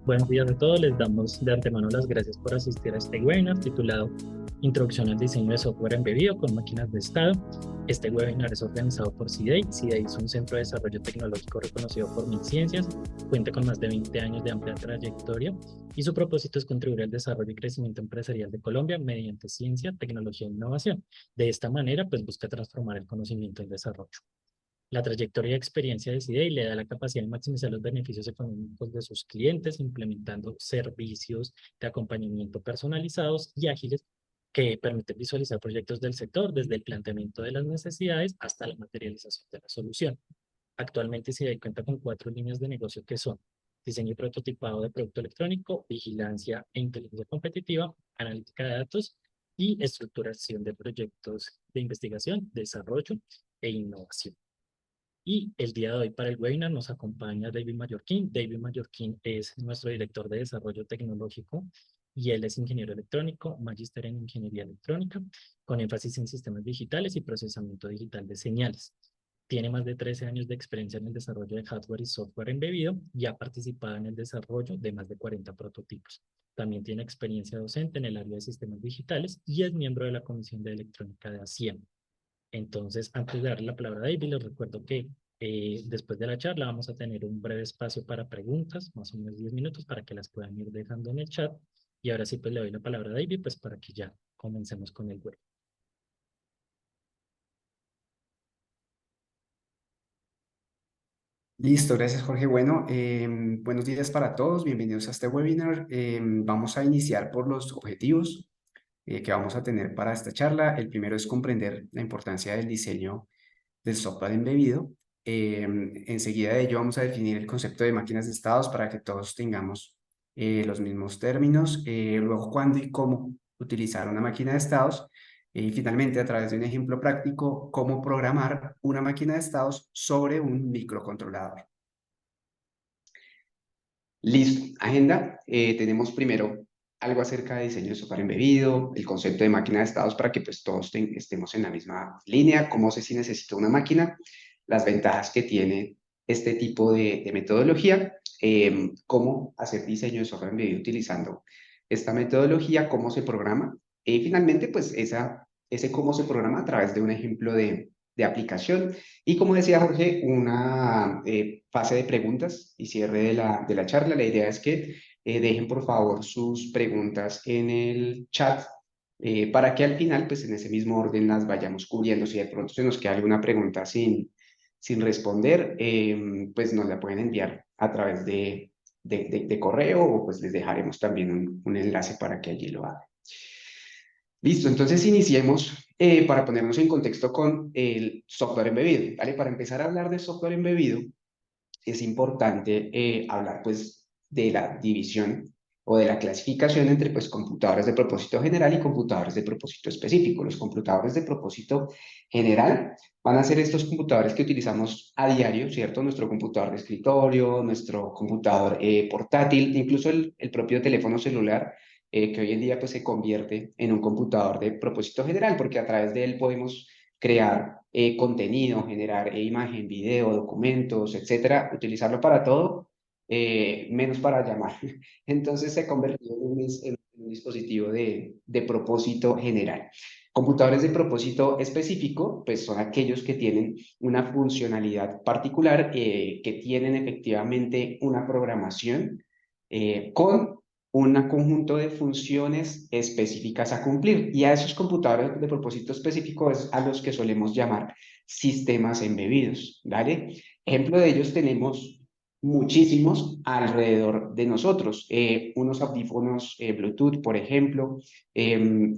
Buenos días a todos. Les damos de antemano las gracias por asistir a este webinar titulado Introducción al diseño de software embebido con máquinas de estado. Este webinar es organizado por CIDEI. CIDEI es un centro de desarrollo tecnológico reconocido por MinCiencias, cuenta con más de 20 años de amplia trayectoria y su propósito es contribuir al desarrollo y crecimiento empresarial de Colombia mediante ciencia, tecnología e innovación. De esta manera, pues busca transformar el conocimiento en desarrollo. La trayectoria y experiencia de CIDEI le da la capacidad de maximizar los beneficios económicos de sus clientes, implementando servicios de acompañamiento personalizados y ágiles que permiten visualizar proyectos del sector desde el planteamiento de las necesidades hasta la materialización de la solución. Actualmente CIDEI cuenta con 4 líneas de negocio que son diseño y prototipado de producto electrónico, vigilancia e inteligencia competitiva, analítica de datos y estructuración de proyectos de investigación, desarrollo e innovación. Y el día de hoy para el webinar nos acompaña David Mallorquín. David Mallorquín es nuestro director de desarrollo tecnológico y él es ingeniero electrónico, magíster en ingeniería electrónica, con énfasis en sistemas digitales y procesamiento digital de señales. Tiene más de 13 años de experiencia en el desarrollo de hardware y software embebido y ha participado en el desarrollo de más de 40 prototipos. También tiene experiencia docente en el área de sistemas digitales y es miembro de la Comisión de Electrónica de ASIEM. Entonces, antes de darle la palabra a David, les recuerdo que después de la charla vamos a tener un breve espacio para preguntas, más o menos 10 minutos, para que las puedan ir dejando en el chat. Y ahora sí, pues le doy la palabra a David, pues para que ya comencemos con el web. Listo, gracias Jorge. Bueno, buenos días para todos, bienvenidos a este webinar. Vamos a iniciar por los objetivos que vamos a tener para esta charla. El primero es comprender la importancia del diseño del software embebido. Enseguida de ello vamos a definir el concepto de máquinas de estados para que todos tengamos los mismos términos. Luego, cuándo y cómo utilizar una máquina de estados. Y finalmente, a través de un ejemplo práctico, cómo programar una máquina de estados sobre un microcontrolador. Listo, agenda. Tenemos primero algo acerca de diseño de software embebido, el concepto de máquina de estados para que pues todos estemos en la misma línea, cómo sé si necesito una máquina, las ventajas que tiene este tipo de metodología, cómo hacer diseño de software embebido utilizando esta metodología, cómo se programa, y finalmente pues ese cómo se programa a través de un ejemplo de aplicación. Y como decía Jorge, una fase de preguntas y cierre de la charla. La idea es que dejen por favor sus preguntas en el chat para que al final, pues en ese mismo orden las vayamos cubriendo. Si de pronto se nos queda alguna pregunta sin responder, pues nos la pueden enviar a través de correo o pues les dejaremos también un enlace para que allí lo hagan. Listo, entonces iniciemos para ponernos en contexto con el software embebido, ¿vale? Para empezar a hablar de software embebido, es importante hablar pues de la división o de la clasificación entre pues computadores de propósito general y computadores de propósito específico. Los computadores de propósito general van a ser estos computadores que utilizamos a diario, ¿cierto? Nuestro computador de escritorio, nuestro computador portátil, incluso el propio teléfono celular, que hoy en día pues se convierte en un computador de propósito general, porque a través de él podemos crear contenido, generar imagen, video, documentos, etcétera, utilizarlo para todo, menos para llamar. Entonces se convirtió en un dispositivo de propósito general. Computadores de propósito específico, pues son aquellos que tienen una funcionalidad particular, que tienen efectivamente una programación con un conjunto de funciones específicas a cumplir. Y a esos computadores de propósito específico es a los que solemos llamar sistemas embebidos, ¿vale? Ejemplo de ellos tenemos muchísimos alrededor de nosotros. Unos audífonos Bluetooth, por ejemplo,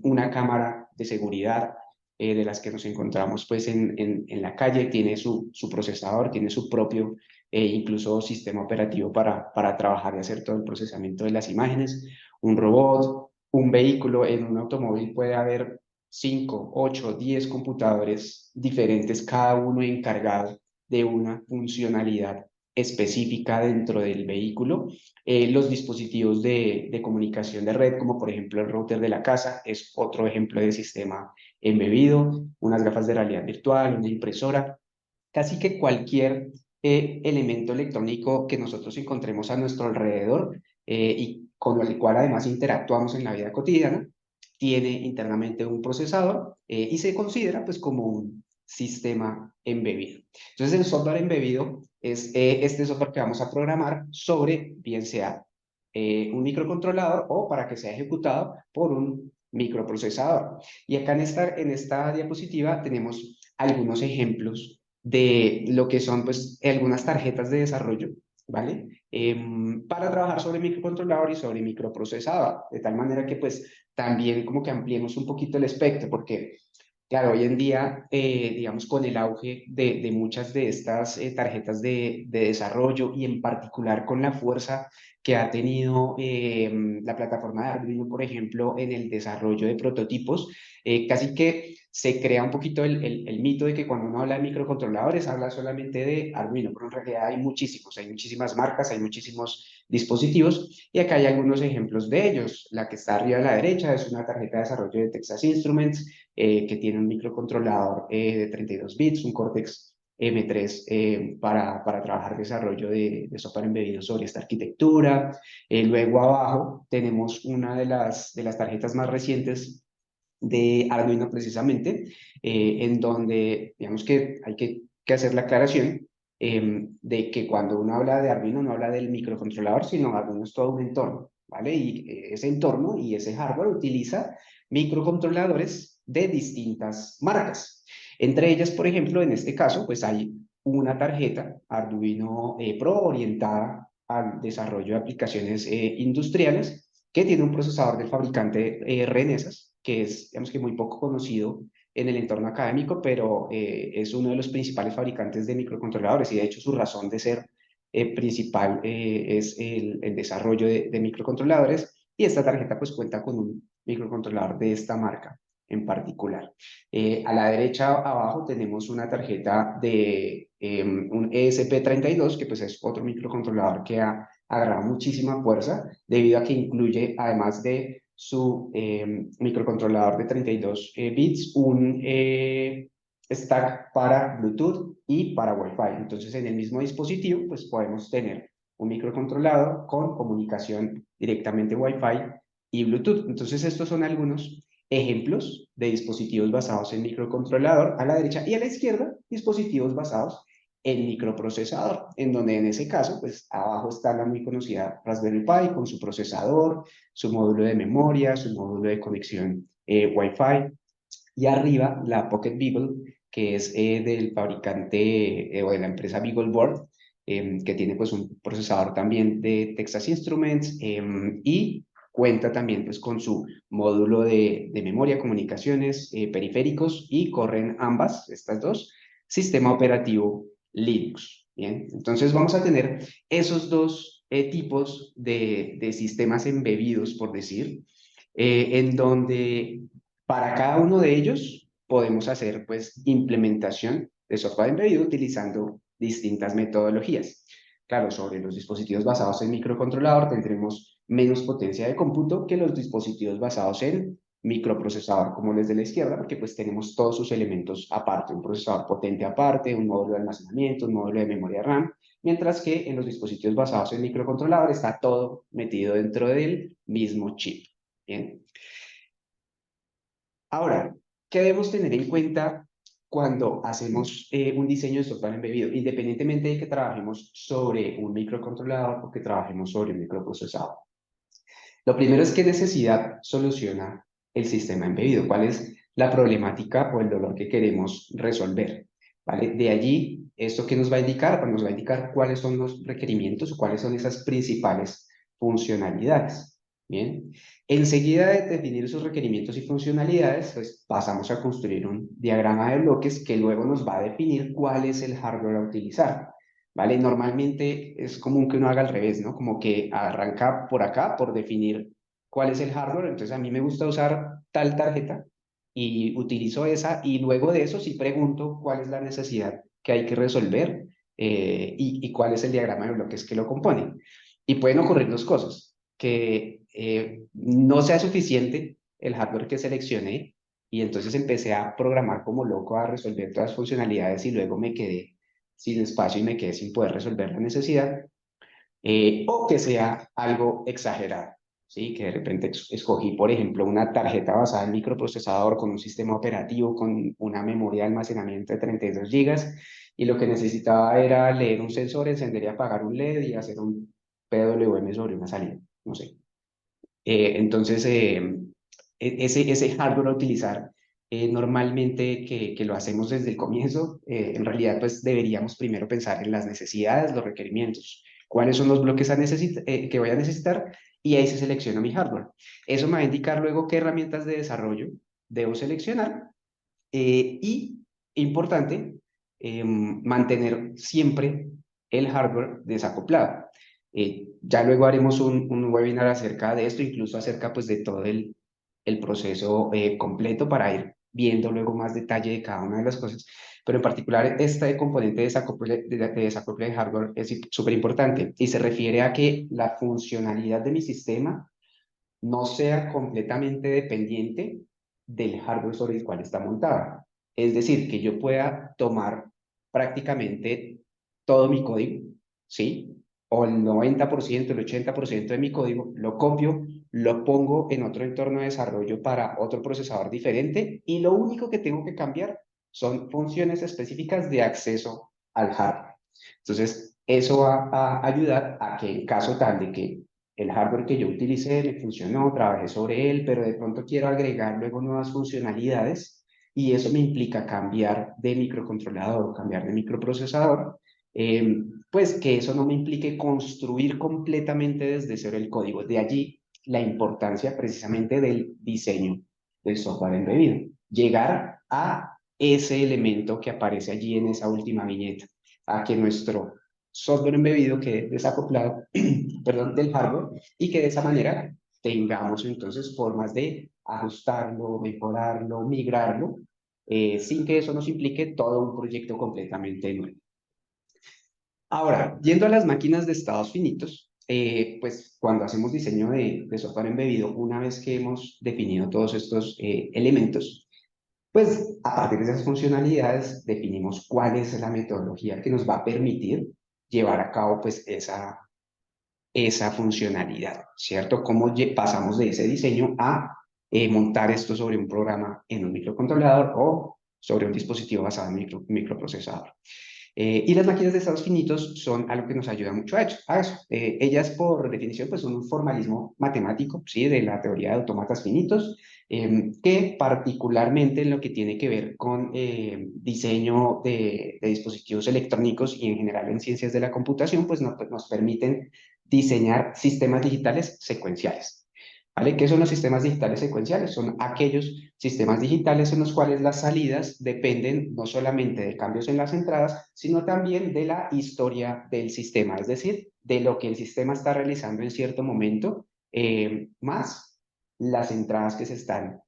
una cámara de seguridad de las que nos encontramos pues en la calle, tiene su procesador, tiene su propio incluso sistema operativo para trabajar y hacer todo el procesamiento de las imágenes, un robot, un vehículo. En un automóvil puede haber 5, 8, 10 computadores diferentes, cada uno encargado de una funcionalidad específica dentro del vehículo. Los dispositivos de comunicación de red, como por ejemplo el router de la casa, es otro ejemplo de sistema embebido, unas gafas de realidad virtual, una impresora, casi que cualquier elemento electrónico que nosotros encontremos a nuestro alrededor y con el cual además interactuamos en la vida cotidiana, tiene internamente un procesador y se considera pues como un sistema embebido. Entonces el software embebido es este software que vamos a programar sobre, bien sea un microcontrolador o para que sea ejecutado por un microprocesador. Y acá en esta diapositiva tenemos algunos ejemplos de lo que son pues algunas tarjetas de desarrollo, ¿vale? Para trabajar sobre microcontrolador y sobre microprocesador, de tal manera que pues también como que ampliemos un poquito el espectro, porque claro, hoy en día, digamos, con el auge de muchas de estas tarjetas de desarrollo y en particular con la fuerza que ha tenido la plataforma de Arduino, por ejemplo, en el desarrollo de prototipos, casi que se crea un poquito el mito de que cuando uno habla de microcontroladores habla solamente de Arduino, pero en realidad hay muchísimas marcas, hay muchísimos dispositivos y acá hay algunos ejemplos de ellos. La que está arriba a la derecha es una tarjeta de desarrollo de Texas Instruments que tiene un microcontrolador de 32 bits, un Cortex M3 para trabajar desarrollo de software embebido sobre esta arquitectura. Luego abajo tenemos una de las tarjetas más recientes de Arduino precisamente, en donde digamos que hay que hacer la aclaración de que cuando uno habla de Arduino no habla del microcontrolador, sino Arduino es todo un entorno, ¿vale? Y ese entorno y ese hardware utiliza microcontroladores de distintas marcas. Entre ellas, por ejemplo, en este caso, pues hay una tarjeta Arduino Pro orientada al desarrollo de aplicaciones industriales que tiene un procesador del fabricante Renesas, que es, digamos que muy poco conocido en el entorno académico, pero es uno de los principales fabricantes de microcontroladores y de hecho su razón de ser principal es el desarrollo de microcontroladores y esta tarjeta pues cuenta con un microcontrolador de esta marca en particular. A la derecha abajo tenemos una tarjeta de un ESP32 que pues es otro microcontrolador que ha agarrado muchísima fuerza debido a que incluye además de su microcontrolador de 32 bits, un stack para Bluetooth y para Wi-Fi. Entonces, en el mismo dispositivo, pues podemos tener un microcontrolador con comunicación directamente Wi-Fi y Bluetooth. Entonces, estos son algunos ejemplos de dispositivos basados en microcontrolador a la derecha y a la izquierda, dispositivos basados en microprocesador, en donde en ese caso, pues abajo está la muy conocida Raspberry Pi con su procesador, su módulo de memoria, su módulo de conexión Wi-Fi, y arriba la Pocket Beagle, que es del fabricante o de la empresa BeagleBoard, que tiene pues un procesador también de Texas Instruments y cuenta también pues con su módulo de memoria, comunicaciones, periféricos y corren ambas, estas dos, sistema operativo Linux. Bien, entonces vamos a tener esos dos tipos de sistemas embebidos, por decir, en donde para cada uno de ellos podemos hacer pues implementación de software embebido utilizando distintas metodologías. Claro, sobre los dispositivos basados en microcontrolador tendremos menos potencia de cómputo que los dispositivos basados en microprocesador, como los de la izquierda, porque pues tenemos todos sus elementos aparte, un procesador potente aparte, un módulo de almacenamiento, un módulo de memoria RAM, mientras que en los dispositivos basados en microcontrolador está todo metido dentro del mismo chip. Bien. Ahora, ¿qué debemos tener en cuenta cuando hacemos un diseño de software embebido? Independientemente de que trabajemos sobre un microcontrolador o que trabajemos sobre un microprocesador. Lo primero es qué necesidad soluciona el sistema embebido, cuál es la problemática o el dolor que queremos resolver. ¿Vale? De allí, ¿esto qué nos va a indicar? Pues nos va a indicar cuáles son los requerimientos o cuáles son esas principales funcionalidades. Bien, enseguida de definir esos requerimientos y funcionalidades, pues pasamos a construir un diagrama de bloques que luego nos va a definir cuál es el hardware a utilizar. ¿Vale? Normalmente es común que uno haga al revés, ¿no? Como que arranca por acá, por definir cuál es el hardware. Entonces a mí me gusta usar tal tarjeta y utilizo esa y luego de eso sí pregunto cuál es la necesidad que hay que resolver y cuál es el diagrama de bloques que lo componen. Y pueden ocurrir dos cosas, que no sea suficiente el hardware que seleccioné y entonces empecé a programar como loco a resolver todas las funcionalidades y luego me quedé sin espacio y me quedé sin poder resolver la necesidad. o que sea algo exagerado. ¿Sí? Que de repente escogí, por ejemplo, una tarjeta basada en microprocesador con un sistema operativo con una memoria de almacenamiento de 32 gigas y lo que necesitaba era leer un sensor, encender y apagar un LED y hacer un PWM sobre una salida, no sé. Entonces, ese hardware a utilizar normalmente que lo hacemos desde el comienzo, en realidad pues deberíamos primero pensar en las necesidades, los requerimientos, cuáles son los bloques que voy a necesitar y ahí se selecciona mi hardware. Eso me va a indicar luego qué herramientas de desarrollo debo seleccionar y, importante, mantener siempre el hardware desacoplado. Ya luego haremos un webinar acerca de esto, incluso acerca pues de todo el proceso completo para ir viendo luego más detalle de cada una de las cosas. Pero en particular este componente de desacople de hardware es súper importante y se refiere a que la funcionalidad de mi sistema no sea completamente dependiente del hardware sobre el cual está montada. Es decir, que yo pueda tomar prácticamente todo mi código, ¿sí? O el 90%, el 80% de mi código, lo copio, lo pongo en otro entorno de desarrollo para otro procesador diferente y lo único que tengo que cambiar son funciones específicas de acceso al hardware. Entonces, eso va a ayudar a que en caso tal de que el hardware que yo utilicé me funcionó, trabajé sobre él, pero de pronto quiero agregar luego nuevas funcionalidades y eso me implica cambiar de microcontrolador, cambiar de microprocesador, pues que eso no me implique construir completamente desde cero el código. De allí la importancia precisamente del diseño del software embebido. Llegar a ese elemento que aparece allí en esa última viñeta, a que nuestro software embebido quede desacoplado perdón, del hardware y que de esa manera tengamos entonces formas de ajustarlo, mejorarlo, migrarlo, sin que eso nos implique todo un proyecto completamente nuevo. Ahora, yendo a las máquinas de estados finitos, pues cuando hacemos diseño de software embebido, una vez que hemos definido todos estos elementos, pues a partir de esas funcionalidades definimos cuál es la metodología que nos va a permitir llevar a cabo pues esa funcionalidad, ¿cierto? ¿Cómo pasamos de ese diseño a montar esto sobre un programa en un microcontrolador o sobre un dispositivo basado en microprocesador? Y las máquinas de estados finitos son algo que nos ayuda mucho a eso. Ellas, por definición, pues son un formalismo matemático, ¿sí? De la teoría de autómatas finitos, que particularmente en lo que tiene que ver con diseño de dispositivos electrónicos y en general en ciencias de la computación, pues nos permiten diseñar sistemas digitales secuenciales. ¿Vale? ¿Qué son los sistemas digitales secuenciales? Son aquellos sistemas digitales en los cuales las salidas dependen no solamente de cambios en las entradas, sino también de la historia del sistema, es decir, de lo que el sistema está realizando en cierto momento, más las entradas que se están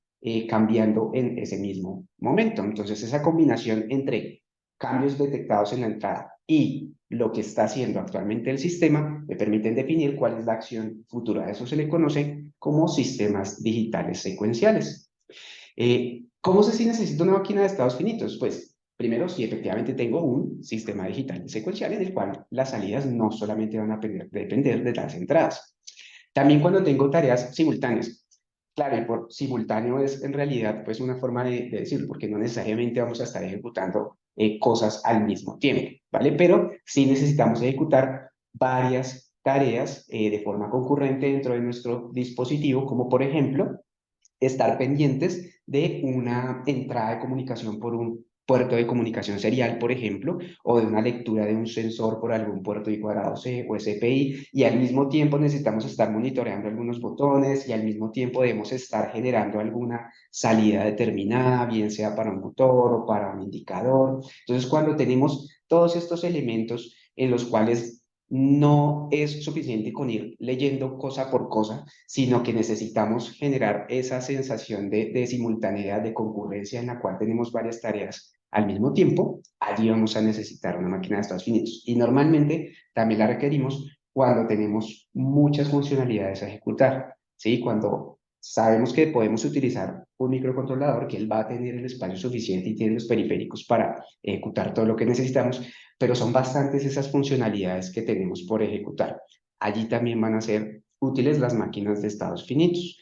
cambiando en ese mismo momento. Entonces, esa combinación entre cambios detectados en la entrada y lo que está haciendo actualmente el sistema me permiten definir cuál es la acción futura. A eso se le conoce como sistemas digitales secuenciales. ¿Cómo sé si necesito una máquina de estados finitos? Pues primero, si efectivamente tengo un sistema digital secuencial en el cual las salidas no solamente van a depender de las entradas. También cuando tengo tareas simultáneas. Claro, y por simultáneo es en realidad pues una forma de decirlo, porque no necesariamente vamos a estar ejecutando cosas al mismo tiempo, ¿vale? Pero sí necesitamos ejecutar varias tareas de forma concurrente dentro de nuestro dispositivo, como por ejemplo estar pendientes de una entrada de comunicación por un puerto de comunicación serial, por ejemplo, o de una lectura de un sensor por algún puerto y cuadrado C o SPI, y al mismo tiempo necesitamos estar monitoreando algunos botones y al mismo tiempo debemos estar generando alguna salida determinada, bien sea para un motor o para un indicador. Entonces, cuando tenemos todos estos elementos en los cuales no es suficiente con ir leyendo cosa por cosa, sino que necesitamos generar esa sensación de simultaneidad, de concurrencia en la cual tenemos varias tareas al mismo tiempo. Allí vamos a necesitar una máquina de estados finitos. Y normalmente también la requerimos cuando tenemos muchas funcionalidades a ejecutar, ¿sí? Cuando sabemos que podemos utilizar un microcontrolador, que él va a tener el espacio suficiente y tiene los periféricos para ejecutar todo lo que necesitamos, pero son bastantes esas funcionalidades que tenemos por ejecutar. allí también van a ser útiles las máquinas de estados finitos.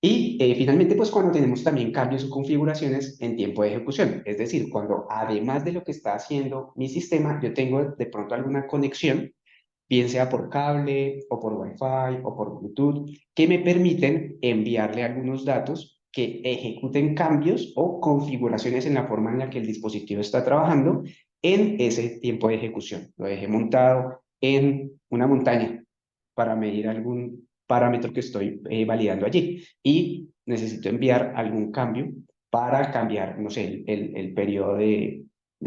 Y finalmente, pues cuando tenemos también cambios o configuraciones en tiempo de ejecución, es decir, cuando además de lo que está haciendo mi sistema, yo tengo de pronto alguna conexión, bien sea por cable o por Wi-Fi o por Bluetooth, que me permiten enviarle algunos datos que ejecuten cambios o configuraciones en la forma en la que el dispositivo está trabajando en ese tiempo de ejecución. Lo dejé montado en una montaña para medir algún parámetro que estoy validando allí y necesito enviar algún cambio para cambiar, no sé, el periodo de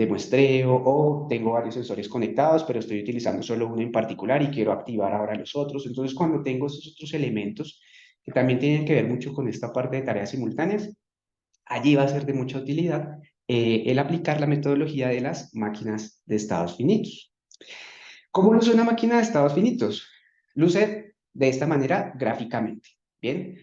muestreo, o tengo varios sensores conectados, pero estoy utilizando solo uno en particular y quiero activar ahora los otros. Entonces, cuando tengo esos otros elementos que también tienen que ver mucho con esta parte de tareas simultáneas, allí va a ser de mucha utilidad el aplicar la metodología de las máquinas de estados finitos. ¿Cómo luce una máquina de estados finitos? Luce de esta manera gráficamente. Bien,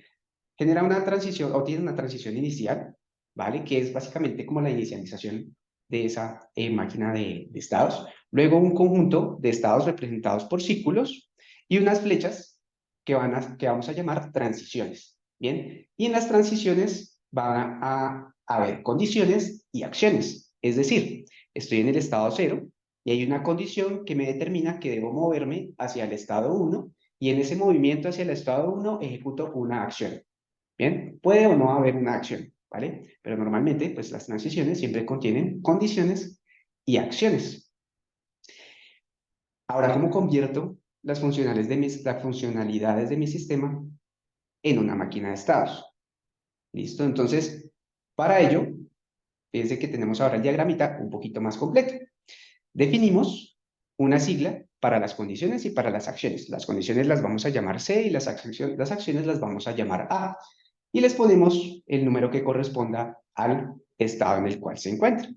genera una transición o tiene una transición inicial, ¿vale? Que es básicamente como la inicialización de esa máquina de estados. Luego un conjunto de estados representados por círculos y unas flechas que vamos a llamar transiciones, ¿bien? Y en las transiciones van a haber condiciones y acciones. Es decir, estoy en el estado 0 y hay una condición que me determina que debo moverme hacia el estado 1 y en ese movimiento hacia el estado 1 ejecuto una acción. Bien, puede o no haber una acción, ¿vale? Pero normalmente, pues las transiciones siempre contienen condiciones y acciones. Ahora, ¿cómo convierto las funcionalidades de mi sistema en una máquina de estados? ¿Listo? Entonces, para ello, fíjense que tenemos ahora el diagramita un poquito más completo. Definimos una sigla para las condiciones y para las acciones. Las condiciones las vamos a llamar C y las acciones las vamos a llamar A. Y les ponemos el número que corresponda al estado en el cual se encuentra.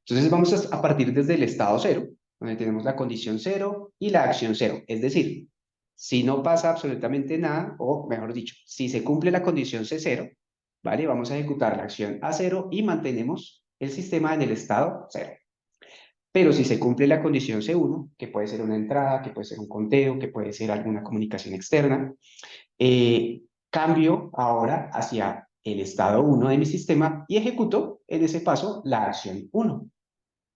Entonces vamos a partir desde el estado 0, donde tenemos la condición 0 y la acción 0. Es decir, si no pasa absolutamente nada, o mejor dicho, si se cumple la condición C0, ¿vale? Vamos a ejecutar la acción A0 y mantenemos el sistema en el estado 0. Pero si se cumple la condición C1, que puede ser una entrada, que puede ser un conteo, que puede ser alguna comunicación externa, cambio ahora hacia el estado 1 de mi sistema y ejecuto en ese paso la acción 1.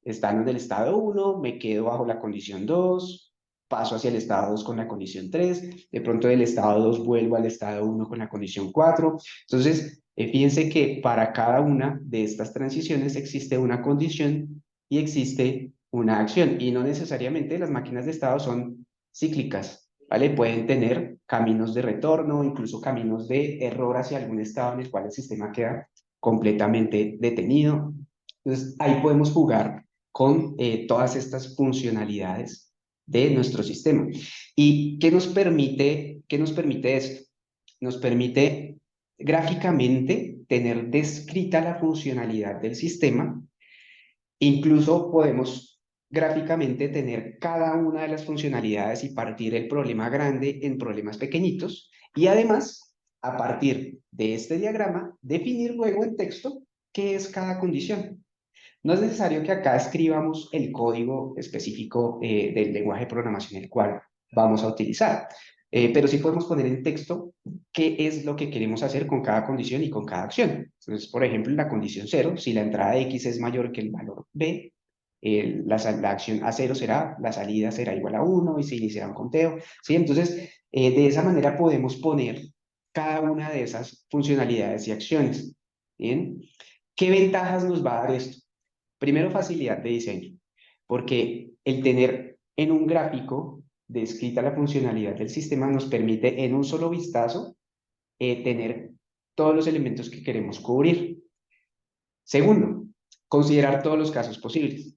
Estando en el estado 1, me quedo bajo la condición 2, paso hacia el estado 2 con la condición 3, de pronto del estado 2 vuelvo al estado 1 con la condición 4. Entonces, fíjense que para cada una de estas transiciones existe una condición y existe una acción, y no necesariamente las máquinas de estado son cíclicas, ¿vale? Pueden tener caminos de retorno, incluso caminos de error hacia algún estado en el cual el sistema queda completamente detenido. Entonces, ahí podemos jugar con todas estas funcionalidades de nuestro sistema. ¿Y qué nos permite esto? Nos permite gráficamente tener descrita la funcionalidad del sistema. Incluso podemos gráficamente tener cada una de las funcionalidades y partir el problema grande en problemas pequeñitos. Y además, a partir de este diagrama, definir luego en texto qué es cada condición. No es necesario que acá escribamos el código específico del lenguaje de programación el cual vamos a utilizar, pero sí podemos poner en texto qué es lo que queremos hacer con cada condición y con cada acción. Entonces, por ejemplo, en la condición 0, si la entrada X es mayor que el valor B, la acción A0 será, la salida será igual a 1 y se iniciará un conteo. ¿Sí? Entonces, de esa manera podemos poner cada una de esas funcionalidades y acciones. ¿Bien? ¿Qué ventajas nos va a dar esto? Primero, facilidad de diseño, porque el tener en un gráfico descrita la funcionalidad del sistema nos permite en un solo vistazo tener todos los elementos que queremos cubrir. Segundo, considerar todos los casos posibles.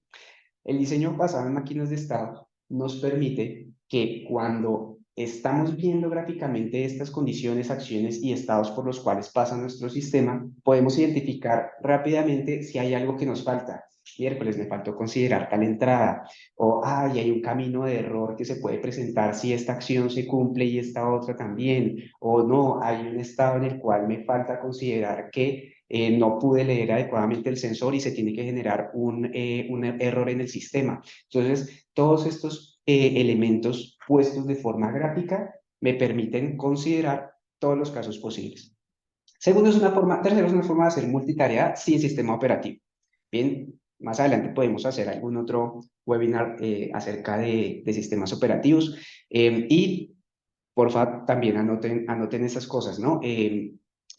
El diseño basado en máquinas de estado nos permite que cuando estamos viendo gráficamente estas condiciones, acciones y estados por los cuales pasa nuestro sistema, podemos identificar rápidamente si hay algo que nos falta. Miércoles me faltó considerar tal entrada, o hay un camino de error que se puede presentar si esta acción se cumple y esta otra también, o no, hay un estado en el cual me falta considerar que no pude leer adecuadamente el sensor y se tiene que generar un error en el sistema. Entonces, todos estos elementos puestos de forma gráfica me permiten considerar todos los casos posibles. Tercero, es una forma de hacer multitarea sin sistema operativo. Bien, más adelante podemos hacer algún otro webinar acerca de sistemas operativos. Y porfa, también anoten esas cosas, ¿no?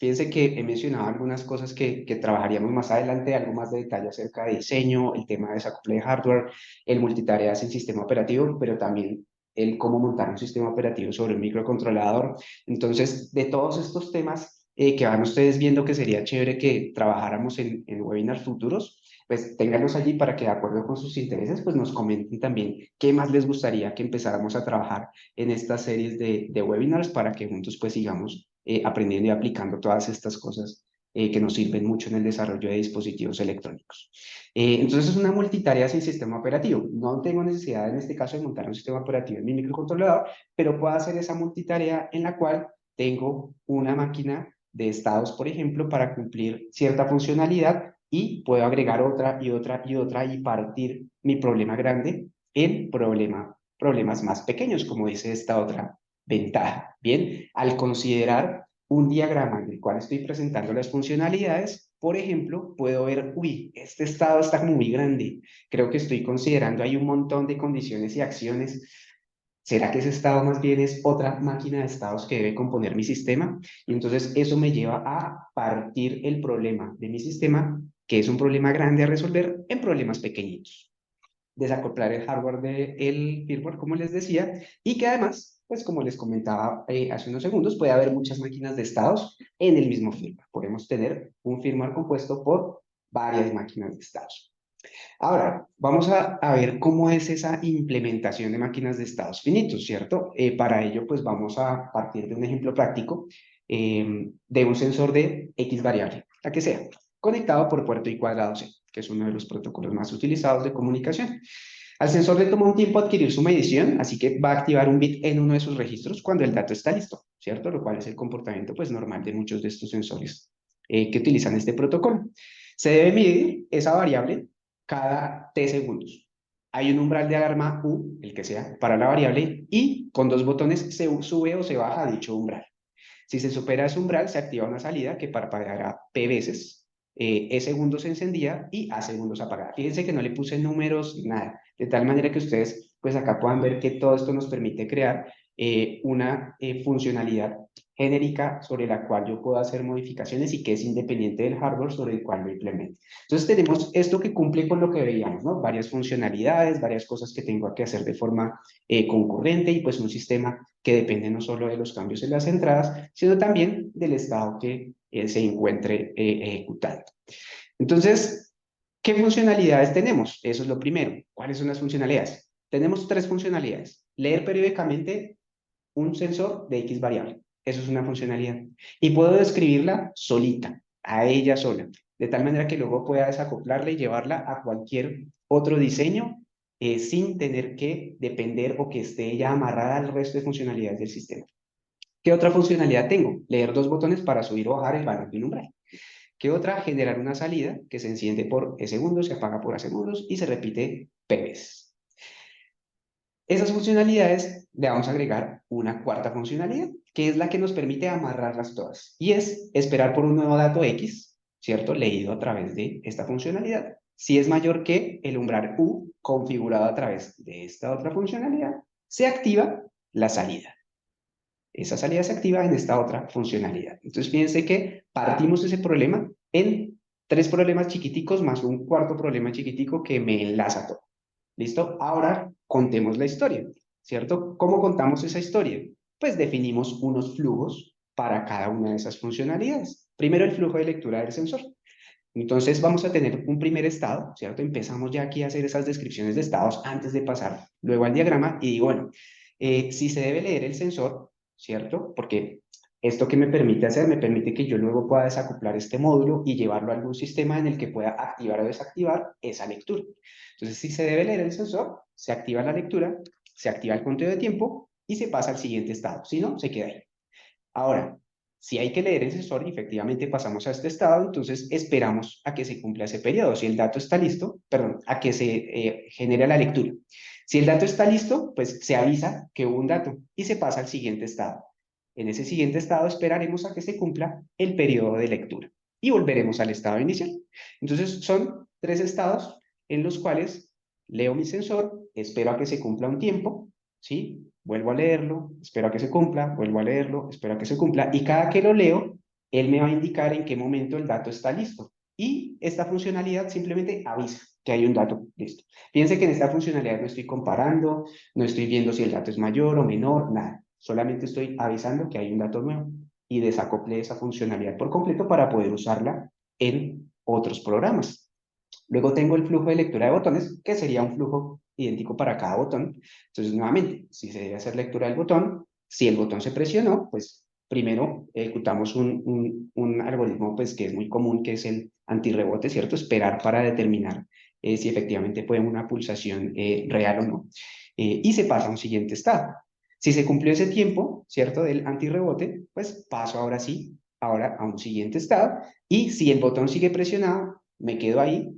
Fíjense que he mencionado algunas cosas que trabajaríamos más adelante, algo más de detalle acerca de diseño, el tema de desacople de hardware, el multitareas en sistema operativo, pero también el cómo montar un sistema operativo sobre un microcontrolador. Entonces, de todos estos temas que van ustedes viendo que sería chévere que trabajáramos en webinars futuros, pues ténganlos allí para que de acuerdo con sus intereses, pues nos comenten también qué más les gustaría que empezáramos a trabajar en estas series de webinars para que juntos pues sigamos aprendiendo y aplicando todas estas cosas que nos sirven mucho en el desarrollo de dispositivos electrónicos. Entonces es una multitarea sin sistema operativo. No tengo necesidad en este caso de montar un sistema operativo en mi microcontrolador, pero puedo hacer esa multitarea en la cual tengo una máquina de estados, por ejemplo, para cumplir cierta funcionalidad y puedo agregar otra y otra y otra y partir mi problema grande en problemas más pequeños, como dice esta otra ventaja. Bien, al considerar un diagrama en el cual estoy presentando las funcionalidades, por ejemplo, puedo ver, uy, este estado está como muy grande, creo que estoy considerando hay un montón de condiciones y acciones. ¿Será que ese estado más bien es otra máquina de estados que debe componer mi sistema? Y entonces eso me lleva a partir el problema de mi sistema, que es un problema grande a resolver, en problemas pequeñitos. Desacoplar el hardware del firmware, como les decía, y que además, pues como les comentaba hace unos segundos, puede haber muchas máquinas de estados en el mismo firmware. Podemos tener un firmware compuesto por varias máquinas de estados. Ahora, vamos a ver cómo es esa implementación de máquinas de estados finitos, ¿cierto? Para ello, pues vamos a partir de un ejemplo práctico de un sensor de X variable, la que sea, conectado por puerto y cuadrado C, que es uno de los protocolos más utilizados de comunicación. Al sensor le toma un tiempo adquirir su medición, así que va a activar un bit en uno de sus registros cuando el dato está listo, ¿cierto? Lo cual es el comportamiento pues, normal de muchos de estos sensores que utilizan este protocolo. Se debe medir esa variable cada t segundos. Hay un umbral de alarma U, el que sea, para la variable y con dos botones se sube o se baja a dicho umbral. Si se supera ese umbral, se activa una salida que parpadeará P veces, E segundos encendida y A segundos apagada. Fíjense que no le puse números, nada, de tal manera que ustedes pues acá puedan ver que todo esto nos permite crear una funcionalidad genérica sobre la cual yo puedo hacer modificaciones y que es independiente del hardware sobre el cual lo implemente. Entonces tenemos esto que cumple con lo que veíamos, ¿no? Varias funcionalidades, varias cosas que tengo que hacer de forma concurrente y pues un sistema que depende no solo de los cambios en las entradas, sino también del estado que se encuentre ejecutando. Entonces, ¿qué funcionalidades tenemos? Eso es lo primero. ¿Cuáles son las funcionalidades? Tenemos tres funcionalidades. Leer periódicamente un sensor de X variable. Eso es una funcionalidad. Y puedo describirla solita, a ella sola, de tal manera que luego pueda desacoplarla y llevarla a cualquier otro diseño sin tener que depender o que esté ya amarrada al resto de funcionalidades del sistema. ¿Qué otra funcionalidad tengo? Leer dos botones para subir o bajar el valor de un umbral. ¿Qué otra? Generar una salida que se enciende por E segundos, se apaga por A segundos y se repite P veces. Esas funcionalidades le vamos a agregar una cuarta funcionalidad, que es la que nos permite amarrarlas todas, y es esperar por un nuevo dato X, ¿cierto? Leído a través de esta funcionalidad. Si es mayor que el umbral U, configurado a través de esta otra funcionalidad, se activa la salida. Esa salida se activa en esta otra funcionalidad. Entonces, fíjense que partimos ese problema en tres problemas chiquiticos más un cuarto problema chiquitico que me enlaza todo. ¿Listo? Ahora contemos la historia, ¿cierto? ¿Cómo contamos esa historia? Pues definimos unos flujos para cada una de esas funcionalidades. Primero, el flujo de lectura del sensor. Entonces vamos a tener un primer estado, ¿cierto? Empezamos ya aquí a hacer esas descripciones de estados antes de pasar luego al diagrama y digo, bueno, si se debe leer el sensor, ¿cierto? Porque esto que me permite hacer, me permite que yo luego pueda desacoplar este módulo y llevarlo a algún sistema en el que pueda activar o desactivar esa lectura. Entonces, si se debe leer el sensor, se activa la lectura, se activa el conteo de tiempo y se pasa al siguiente estado. Si no, se queda ahí. Ahora, Si hay que leer el sensor y efectivamente pasamos a este estado, entonces esperamos a que se cumpla ese periodo. Si el dato está listo, perdón, a que se genere la lectura. Si el dato está listo, pues se avisa que hubo un dato y se pasa al siguiente estado. En ese siguiente estado esperaremos a que se cumpla el periodo de lectura y volveremos al estado inicial. Entonces son 3 estados en los cuales leo mi sensor, espero a que se cumpla un tiempo, ¿sí? Vuelvo a leerlo, espero a que se cumpla, vuelvo a leerlo, espero a que se cumpla, y cada que lo leo, él me va a indicar en qué momento el dato está listo. Y esta funcionalidad simplemente avisa que hay un dato listo. Fíjense que en esta funcionalidad no estoy comparando, no estoy viendo si el dato es mayor o menor, nada. Solamente estoy avisando que hay un dato nuevo y desacoplé esa funcionalidad por completo para poder usarla en otros programas. Luego tengo el flujo de lectura de botones, que sería un flujo idéntico para cada botón. Entonces, nuevamente, si se debe hacer lectura del botón, si el botón se presionó, pues primero ejecutamos un algoritmo pues, que es muy común, que es el antirrebote, ¿cierto? Esperar para determinar si efectivamente fue una pulsación real o no. Y se pasa a un siguiente estado. Si se cumplió ese tiempo, ¿cierto? Del antirrebote, pues paso ahora sí, ahora a un siguiente estado. Y si el botón sigue presionado, me quedo ahí.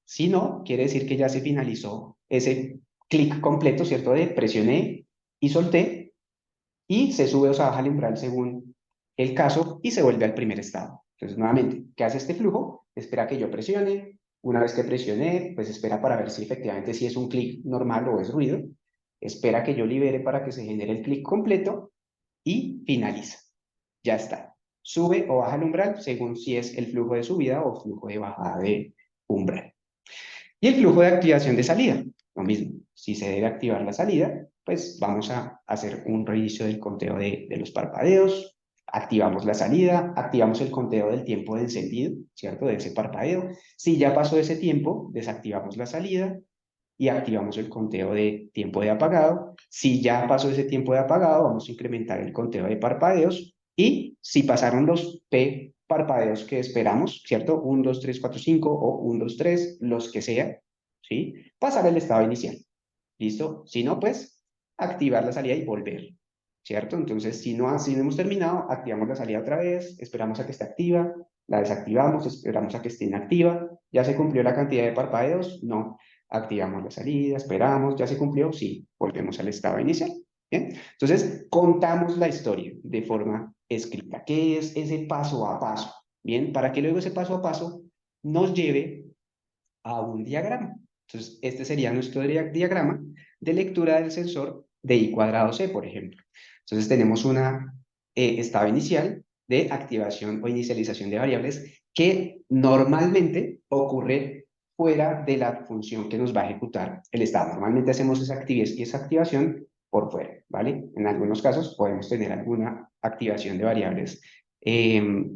Si no, quiere decir que ya se finalizó ese clic completo, ¿cierto? De presioné y solté y se sube o se baja el umbral según el caso y se vuelve al primer estado. Entonces, nuevamente, ¿qué hace este flujo? Espera que yo presione. Una vez que presioné, pues espera para ver si efectivamente si es un clic normal o es ruido. Espera que yo libere para que se genere el clic completo y finaliza. Ya está. Sube o baja el umbral según si es el flujo de subida o flujo de bajada de umbral. Y el flujo de activación de salida, lo mismo. Si se debe activar la salida, pues vamos a hacer un reinicio del conteo de los parpadeos, activamos la salida, activamos el conteo del tiempo de encendido, ¿cierto? De ese parpadeo. Si ya pasó ese tiempo, desactivamos la salida y activamos el conteo de tiempo de apagado. Si ya pasó ese tiempo de apagado, vamos a incrementar el conteo de parpadeos y si pasaron los P parpadeos que esperamos, ¿cierto? 1, 2, 3, 4, 5 o 1, 2, 3, los que sea, ¿sí? Pasar el estado inicial. ¿Listo? Si no, pues activar la salida y volver, ¿cierto? Entonces, si no hemos terminado, activamos la salida otra vez, esperamos a que esté activa, la desactivamos, esperamos a que esté inactiva, ¿ya se cumplió la cantidad de parpadeos? No. Activamos la salida, esperamos, ¿ya se cumplió? Sí, volvemos al estado inicial. ¿Bien? Entonces, contamos la historia de forma escrita. ¿Qué es ese paso a paso? Bien, para que luego ese paso a paso nos lleve a un diagrama. Entonces, este sería nuestro diagrama de lectura del sensor de I cuadrado C, por ejemplo. Entonces, tenemos una estado inicial de activación o inicialización de variables que normalmente ocurre fuera de la función que nos va a ejecutar el estado. Normalmente hacemos esa activación por fuera, ¿vale? En algunos casos podemos tener alguna activación de variables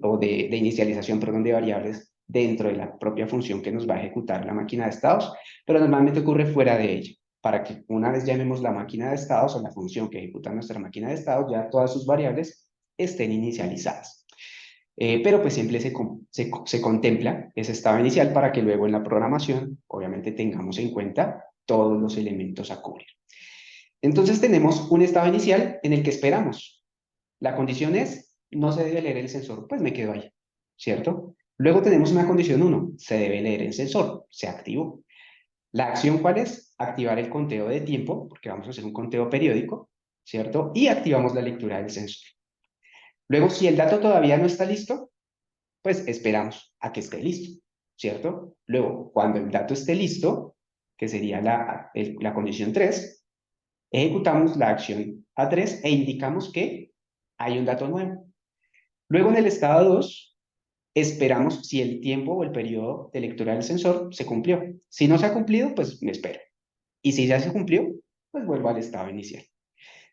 o de inicialización, perdón, de variables dentro de la propia función que nos va a ejecutar la máquina de estados, pero normalmente ocurre fuera de ella, para que una vez llamemos la máquina de estados o la función que ejecuta nuestra máquina de estados, ya todas sus variables estén inicializadas. Pero pues siempre se contempla ese estado inicial para que luego en la programación, obviamente, tengamos en cuenta todos los elementos a cubrir. Entonces tenemos un estado inicial en el que esperamos. La condición es, no se debe leer el sensor, pues me quedo ahí, ¿cierto? Luego tenemos una condición 1, se debe leer el sensor, se activó. ¿La acción cuál es? Activar el conteo de tiempo, porque vamos a hacer un conteo periódico, ¿cierto? Y activamos la lectura del sensor. Luego, si el dato todavía no está listo, pues esperamos a que esté listo, ¿cierto? Luego, cuando el dato esté listo, que sería la condición 3, ejecutamos la acción A3 e indicamos que hay un dato nuevo. Luego, en el estado 2, esperamos si el tiempo o el periodo de lectura del sensor se cumplió. Si no se ha cumplido, pues me espero. Y si ya se cumplió, pues vuelvo al estado inicial.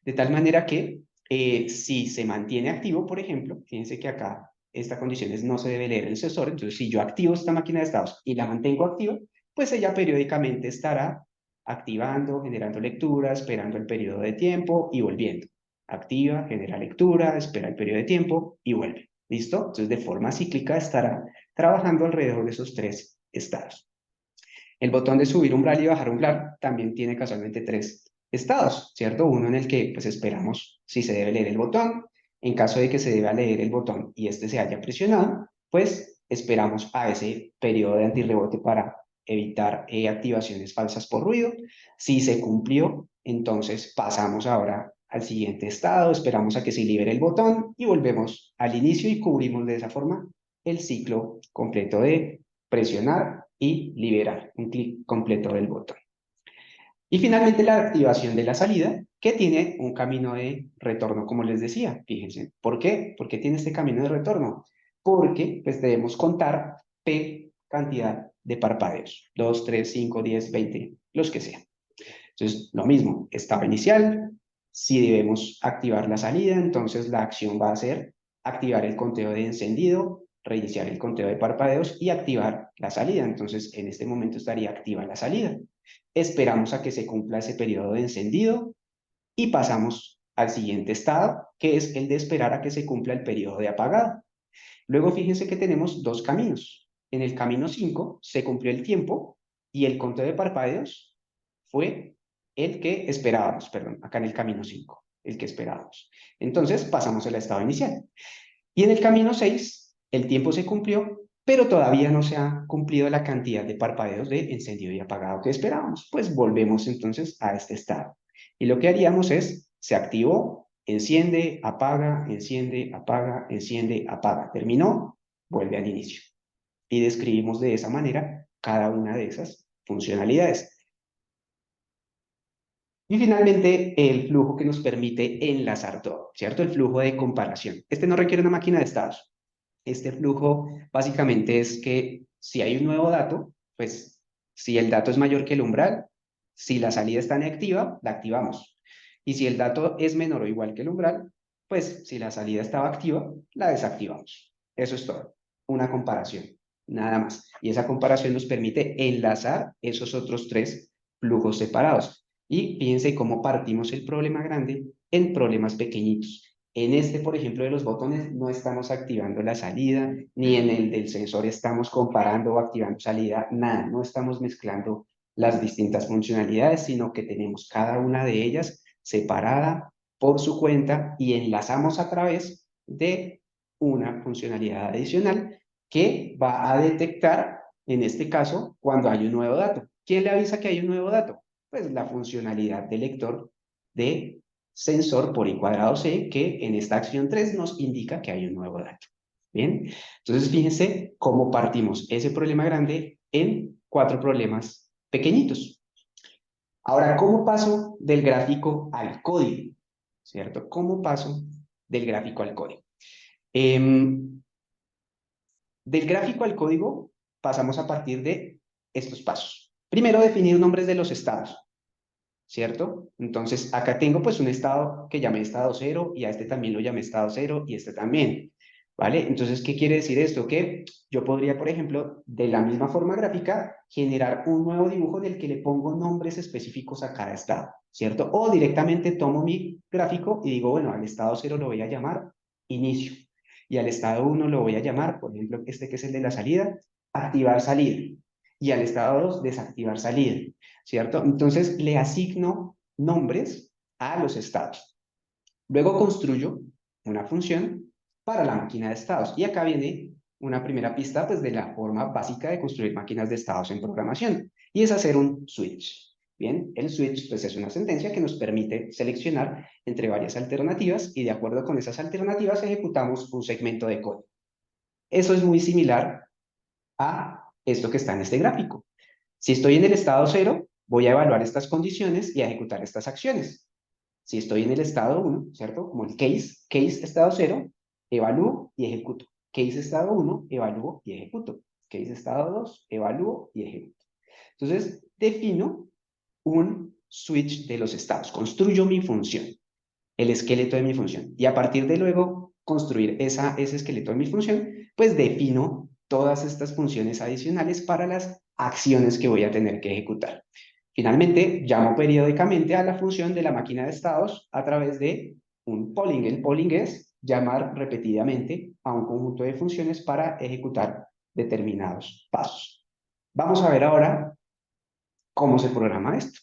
De tal manera que si se mantiene activo, por ejemplo, fíjense que acá esta condición es no se debe leer el sensor, entonces si yo activo esta máquina de estados y la mantengo activa, pues ella periódicamente estará activando, generando lectura, esperando el periodo de tiempo y volviendo. Activa, genera lectura, espera el periodo de tiempo y vuelve. ¿Listo? Entonces de forma cíclica estará trabajando alrededor de esos 3 estados. El botón de subir umbral y bajar umbral también tiene casualmente 3 estados, ¿cierto? Uno en el que pues esperamos si se debe leer el botón, En caso de que se deba leer el botón y este se haya presionado, pues esperamos a ese periodo de antirrebote para evitar activaciones falsas por ruido. Si se cumplió, entonces pasamos ahora al siguiente estado, esperamos a que se libere el botón y volvemos al inicio y cubrimos de esa forma el ciclo completo de presionar y liberar, un clic completo del botón. Y finalmente la activación de la salida, que tiene un camino de retorno, como les decía. Fíjense, ¿por qué? ¿Por qué tiene este camino de retorno? Porque pues debemos contar P cantidad de parpadeos, 2, 3, 5, 10, 20, los que sean. Entonces, lo mismo, estado inicial, si debemos activar la salida, entonces la acción va a ser activar el conteo de encendido, reiniciar el conteo de parpadeos y activar la salida. Entonces, en este momento estaría activa la salida. Esperamos a que se cumpla ese periodo de encendido y pasamos al siguiente estado, que es el de esperar a que se cumpla el periodo de apagado. Luego fíjense que tenemos dos caminos. En el camino 5 se cumplió el tiempo y el conteo de parpadeos fue el que esperábamos, perdón, acá en el camino 5, el que esperábamos. Entonces pasamos al estado inicial. Y en el camino 6 el tiempo se cumplió, pero todavía no se ha cumplido la cantidad de parpadeos de encendido y apagado que esperábamos. Pues volvemos entonces a este estado. Y lo que haríamos es, se activó, enciende, apaga, enciende, apaga, enciende, apaga. Terminó, vuelve al inicio. Y describimos de esa manera cada una de esas funcionalidades. Y finalmente, el flujo que nos permite enlazar todo, ¿cierto? El flujo de comparación. Este no requiere una máquina de estados. Este flujo básicamente es que si hay un nuevo dato, pues si el dato es mayor que el umbral, si la salida está inactiva, la activamos. Y si el dato es menor o igual que el umbral, pues si la salida estaba activa, la desactivamos. Eso es todo. Una comparación, nada más. Y esa comparación nos permite enlazar esos otros tres flujos separados. Y fíjense cómo partimos el problema grande en problemas pequeñitos. En este, por ejemplo, de los botones no estamos activando la salida, ni en el del sensor estamos comparando o activando salida, nada, no estamos mezclando las distintas funcionalidades, sino que tenemos cada una de ellas separada por su cuenta y enlazamos a través de una funcionalidad adicional que va a detectar, en este caso, cuando hay un nuevo dato. ¿Quién le avisa que hay un nuevo dato? Pues la funcionalidad de lector de sensor por I cuadrado C, que en esta acción 3 nos indica que hay un nuevo dato. Bien, entonces fíjense cómo partimos ese problema grande en 4 problemas pequeñitos. Ahora, ¿cómo paso del gráfico al código? ¿Cierto? ¿Cómo paso del gráfico al código? Del gráfico al código pasamos a partir de estos pasos. Primero, definir nombres de los estados. ¿Cierto? Entonces, acá tengo pues un estado que llamé estado 0 y a este también lo llamé estado 0 y este también, ¿vale? Entonces, ¿qué quiere decir esto? Que yo podría, por ejemplo, de la misma forma gráfica, generar un nuevo dibujo en el que le pongo nombres específicos a cada estado, ¿cierto? O directamente tomo mi gráfico y digo, bueno, al estado 0 lo voy a llamar inicio y al estado 1 lo voy a llamar, por ejemplo, este que es el de la salida, activar salida y al estado 2 desactivar salida. ¿Cierto? Entonces le asigno nombres a los estados. Luego construyo una función para la máquina de estados. Y acá viene una primera pista pues, de la forma básica de construir máquinas de estados en programación. Y es hacer un switch. Bien, el switch pues, es una sentencia que nos permite seleccionar entre varias alternativas y de acuerdo con esas alternativas ejecutamos un segmento de código. Eso es muy similar a esto que está en este gráfico. Si estoy en el estado 0, voy a evaluar estas condiciones y a ejecutar estas acciones. Si estoy en el estado 1, ¿cierto? Como el case estado 0, evalúo y ejecuto. Case estado 1, evalúo y ejecuto. Case estado 2, evalúo y ejecuto. Entonces, defino un switch de los estados. Construyo mi función, el esqueleto de mi función. Y a partir de luego construir ese esqueleto de mi función, pues defino todas estas funciones adicionales para las acciones que voy a tener que ejecutar. Finalmente, llamo periódicamente a la función de la máquina de estados a través de un polling. El polling es llamar repetidamente a un conjunto de funciones para ejecutar determinados pasos. Vamos a ver ahora cómo se programa esto.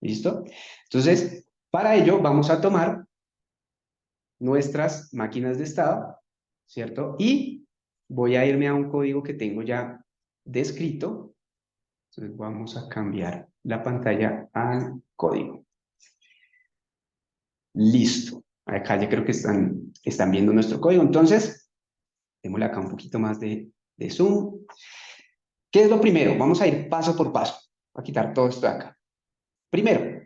¿Listo? Entonces, para ello vamos a tomar nuestras máquinas de estado, ¿cierto? Y voy a irme a un código que tengo ya descrito. Entonces vamos a cambiar la pantalla al código. Listo. Acá ya creo que están viendo nuestro código. Entonces, démosle acá un poquito más de zoom. ¿Qué es lo primero? Vamos a ir paso por paso. Voy a quitar todo esto de acá. Primero,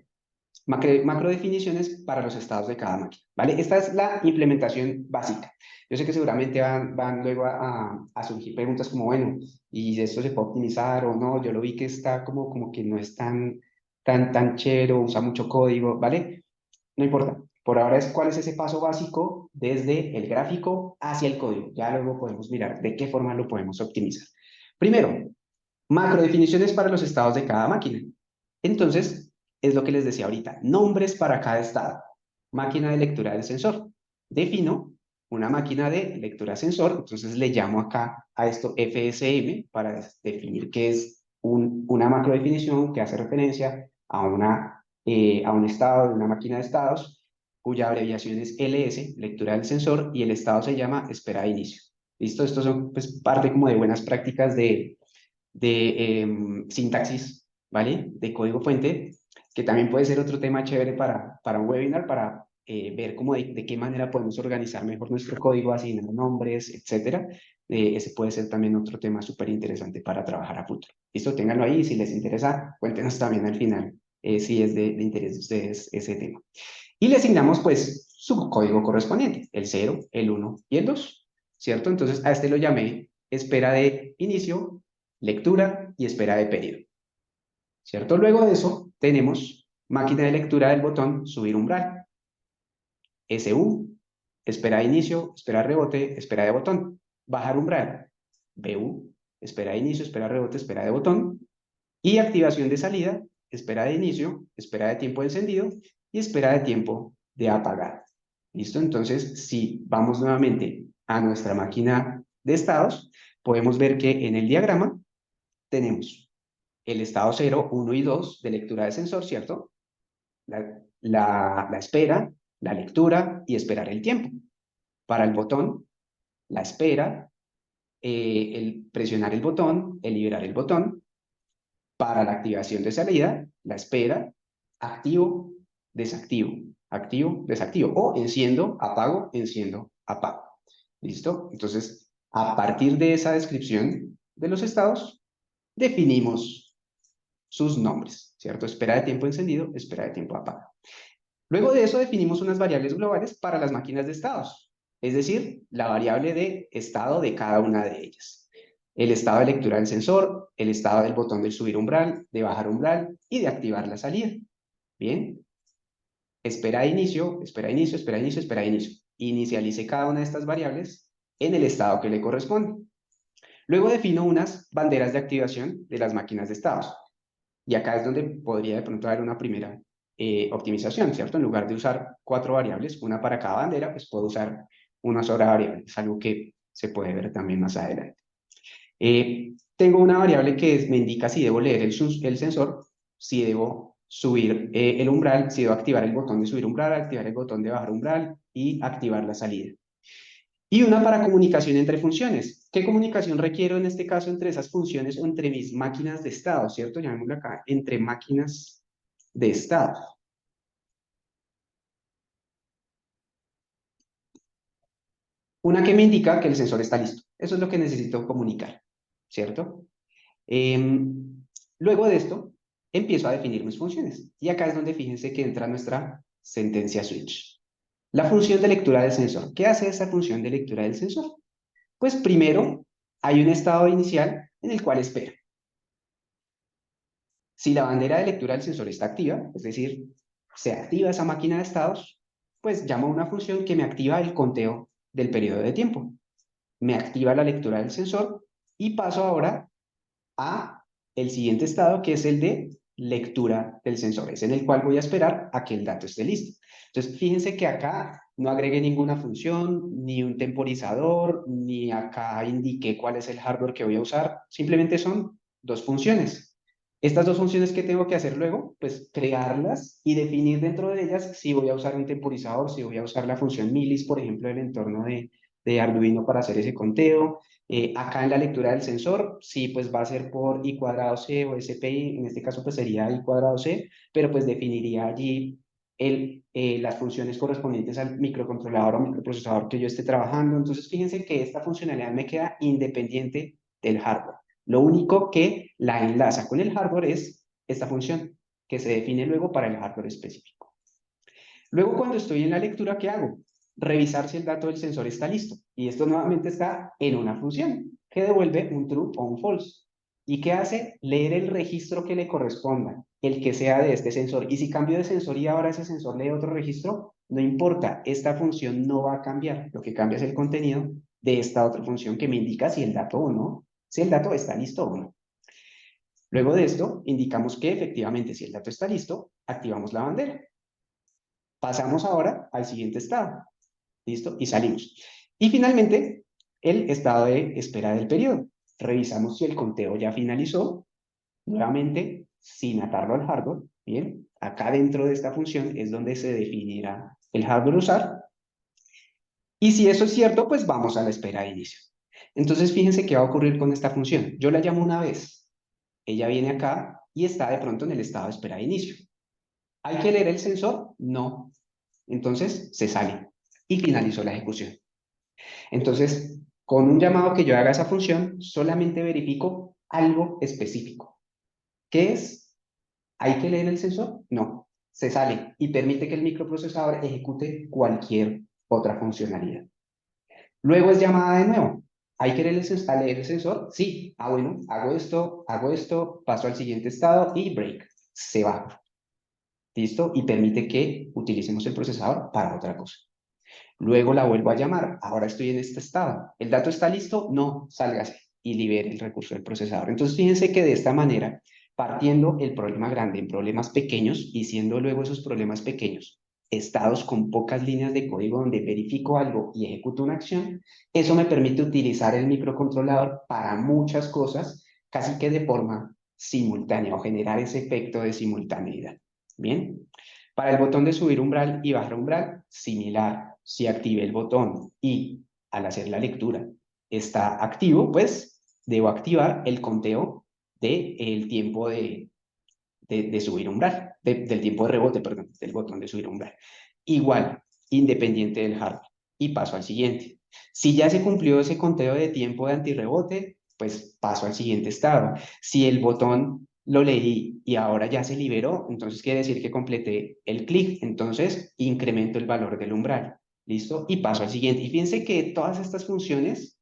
macro definiciones para los estados de cada máquina, ¿vale? Esta es la implementación básica. Yo sé que seguramente van luego a surgir preguntas como, bueno, ¿y esto se puede optimizar o no? Yo lo vi que está como que no es tan chévere, usa mucho código, ¿vale? No importa. Por ahora es cuál es ese paso básico desde el gráfico hacia el código. Ya luego podemos mirar de qué forma lo podemos optimizar. Primero, macro definiciones para los estados de cada máquina. Entonces, es lo que les decía ahorita, nombres para cada estado. Máquina de lectura del sensor. Defino una máquina de lectura sensor, entonces le llamo acá a esto FSM para definir qué es una macro definición que hace referencia a un estado de una máquina de estados, cuya abreviación es LS, lectura del sensor, y el estado se llama espera de inicio. ¿Listo? Estos son pues, parte como de buenas prácticas de sintaxis, ¿vale? De código fuente, que también puede ser otro tema chévere para un webinar, para ver cómo de qué manera podemos organizar mejor nuestro código, asignar nombres, etcétera. Ese puede ser también otro tema súper interesante para trabajar a futuro. Listo, ténganlo ahí, si les interesa, cuéntenos también al final si es de interés de ustedes ese tema. Y le asignamos pues su código correspondiente, el 0, el 1 y el 2, ¿cierto? Entonces a este lo llamé espera de inicio, lectura y espera de periodo, ¿cierto? Luego de eso tenemos máquina de lectura del botón subir umbral, SU, espera de inicio, espera de rebote, espera de botón, bajar umbral, BU, espera de inicio, espera de rebote, espera de botón, y activación de salida, espera de inicio, espera de tiempo de encendido y espera de tiempo de apagar. ¿Listo? Entonces, si vamos nuevamente a nuestra máquina de estados, podemos ver que en el diagrama tenemos el estado 0, 1 y 2 de lectura de sensor, ¿cierto? La espera, la lectura y esperar el tiempo. Para el botón, la espera, el presionar el botón, el liberar el botón. Para la activación de salida, la espera, activo, desactivo, activo, desactivo, o enciendo, apago. ¿Listo? Entonces, a partir de esa descripción de los estados, definimos sus nombres, ¿cierto? Espera de tiempo encendido, espera de tiempo apagado. Luego de eso definimos unas variables globales para las máquinas de estados, es decir, la variable de estado de cada una de ellas. El estado de lectura del sensor, el estado del botón del subir umbral, de bajar umbral y de activar la salida. Bien, espera de inicio, espera de inicio, espera de inicio, espera de inicio. Inicialice cada una de estas variables en el estado que le corresponde. Luego defino unas banderas de activación de las máquinas de estados. Y acá es donde podría de pronto haber una primera optimización, ¿cierto? En lugar de usar 4 variables, una para cada bandera, pues puedo usar una sola variable. Es algo que se puede ver también más adelante. Tengo una variable que me indica si debo leer el sensor, si debo subir el umbral, si debo activar el botón de subir umbral, activar el botón de bajar umbral y activar la salida. Y una para comunicación entre funciones. ¿Qué comunicación requiero en este caso entre esas funciones o entre mis máquinas de estado, ¿cierto? Llamémoslo acá, entre máquinas de estado. Una que me indica que el sensor está listo. Eso es lo que necesito comunicar, ¿cierto? Luego de esto, empiezo a definir mis funciones. Y acá es donde fíjense que entra nuestra sentencia switch. La función de lectura del sensor. ¿Qué hace esa función de lectura del sensor? Pues primero, hay un estado inicial en el cual espera. Si la bandera de lectura del sensor está activa, es decir, se activa esa máquina de estados, pues llamo a una función que me activa el conteo del periodo de tiempo. Me activa la lectura del sensor y paso ahora a el siguiente estado, que es el de lectura del sensor, es en el cual voy a esperar a que el dato esté listo. Entonces, fíjense que acá no agregué ninguna función, ni un temporizador, ni acá indiqué cuál es el hardware que voy a usar, simplemente son 2 funciones. Estas dos funciones que tengo que hacer luego, pues crearlas y definir dentro de ellas si voy a usar un temporizador, si voy a usar la función milis, por ejemplo, del entorno de Arduino para hacer ese conteo. Acá en la lectura del sensor, sí, pues va a ser por i cuadrado c o SPI, en este caso pues sería i cuadrado c, pero pues definiría allí las funciones correspondientes al microcontrolador o microprocesador que yo esté trabajando. Entonces, fíjense que esta funcionalidad me queda independiente del hardware. Lo único que la enlaza con el hardware es esta función, que se define luego para el hardware específico. Luego, cuando estoy en la lectura, ¿qué hago? Revisar si el dato del sensor está listo. Y esto nuevamente está en una función que devuelve un true o un false. ¿Y qué hace? Leer el registro que le corresponda, el que sea de este sensor. Y si cambio de sensor y ahora ese sensor lee otro registro, no importa, esta función no va a cambiar. Lo que cambia es el contenido de esta otra función que me indica si el dato o no, si el dato está listo o no. Luego de esto, indicamos que efectivamente si el dato está listo, activamos la bandera. Pasamos ahora al siguiente estado. ¿Listo? Y salimos. Y finalmente, el estado de espera del periodo. Revisamos si el conteo ya finalizó. Nuevamente, sin atarlo al hardware. Bien, acá dentro de esta función es donde se definirá el hardware a usar. Y si eso es cierto, pues vamos a la espera de inicio. Entonces, fíjense qué va a ocurrir con esta función. Yo la llamo una vez. Ella viene acá y está de pronto en el estado de espera de inicio. ¿Hay que leer el sensor? No. Entonces, se sale y finalizó la ejecución. Entonces, con un llamado que yo haga a esa función, solamente verifico algo específico. ¿Qué es? ¿Hay que leer el sensor? No. Se sale y permite que el microprocesador ejecute cualquier otra funcionalidad. Luego es llamada de nuevo. ¿Hay que leer el sensor? Sí. Ah, bueno, hago esto, paso al siguiente estado y break. Se va. ¿Listo? Y permite que utilicemos el procesador para otra cosa. Luego la vuelvo a llamar. Ahora estoy en este estado. ¿El dato está listo? No, sálgase y libere el recurso del procesador. Entonces, fíjense que de esta manera, partiendo el problema grande en problemas pequeños y siendo luego esos problemas pequeños estados con pocas líneas de código donde verifico algo y ejecuto una acción, eso me permite utilizar el microcontrolador para muchas cosas, casi que de forma simultánea o generar ese efecto de simultaneidad. Bien, para el botón de subir umbral y bajar umbral, similar. Si active el botón y al hacer la lectura está activo, pues debo activar el conteo del tiempo de subir umbral, del tiempo de rebote, perdón, del botón de subir umbral. Igual, independiente del hardware. Y paso al siguiente. Si ya se cumplió ese conteo de tiempo de antirrebote, pues paso al siguiente estado. Si el botón lo leí y ahora ya se liberó, entonces quiere decir que completé el clic, entonces incremento el valor del umbral. ¿Listo? Y paso al siguiente. Y fíjense que todas estas funciones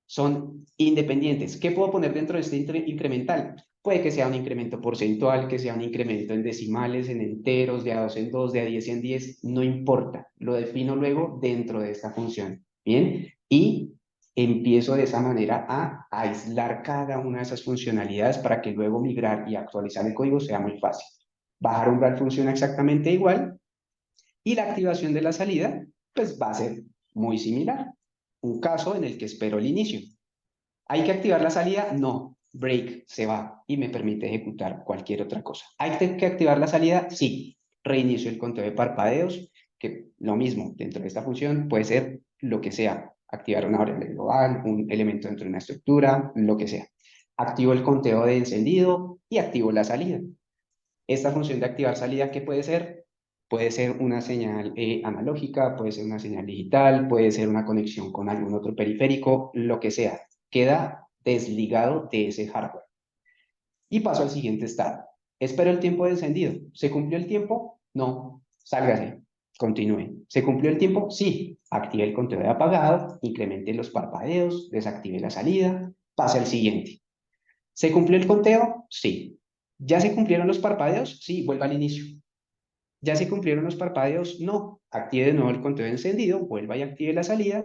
son independientes. ¿Qué puedo poner dentro de este incremental? Puede que sea un incremento porcentual, que sea un incremento en decimales, en enteros, de a 2 en 2, de a 10 en 10, no importa. Lo defino luego dentro de esta función. ¿Bien? Y empiezo de esa manera a aislar cada una de esas funcionalidades para que luego migrar y actualizar el código sea muy fácil. Bajar umbral funciona exactamente igual y la activación de la salida, pues va a ser muy similar. Un caso en el que espero el inicio. ¿Hay que activar la salida? No. Break, se va y me permite ejecutar cualquier otra cosa. ¿Hay que activar la salida? Sí. Reinicio el conteo de parpadeos, que lo mismo dentro de esta función puede ser lo que sea. Activar una variable global, un elemento dentro de una estructura, lo que sea. Activo el conteo de encendido y activo la salida. Esta función de activar salida, ¿qué puede ser? Puede ser una señal analógica, puede ser una señal digital, puede ser una conexión con algún otro periférico, lo que sea. Queda desligado de ese hardware. Y paso al siguiente estado. Espero el tiempo de encendido. ¿Se cumplió el tiempo? No. Sálgase. Continúe. ¿Se cumplió el tiempo? Sí. Active el conteo de apagado, incremente los parpadeos, desactive la salida, pase al siguiente. ¿Se cumplió el conteo? Sí. ¿Ya se cumplieron los parpadeos? Sí, vuelva al inicio. ¿Ya se cumplieron los parpadeos? No. Active de nuevo el conteo de encendido, vuelva y active la salida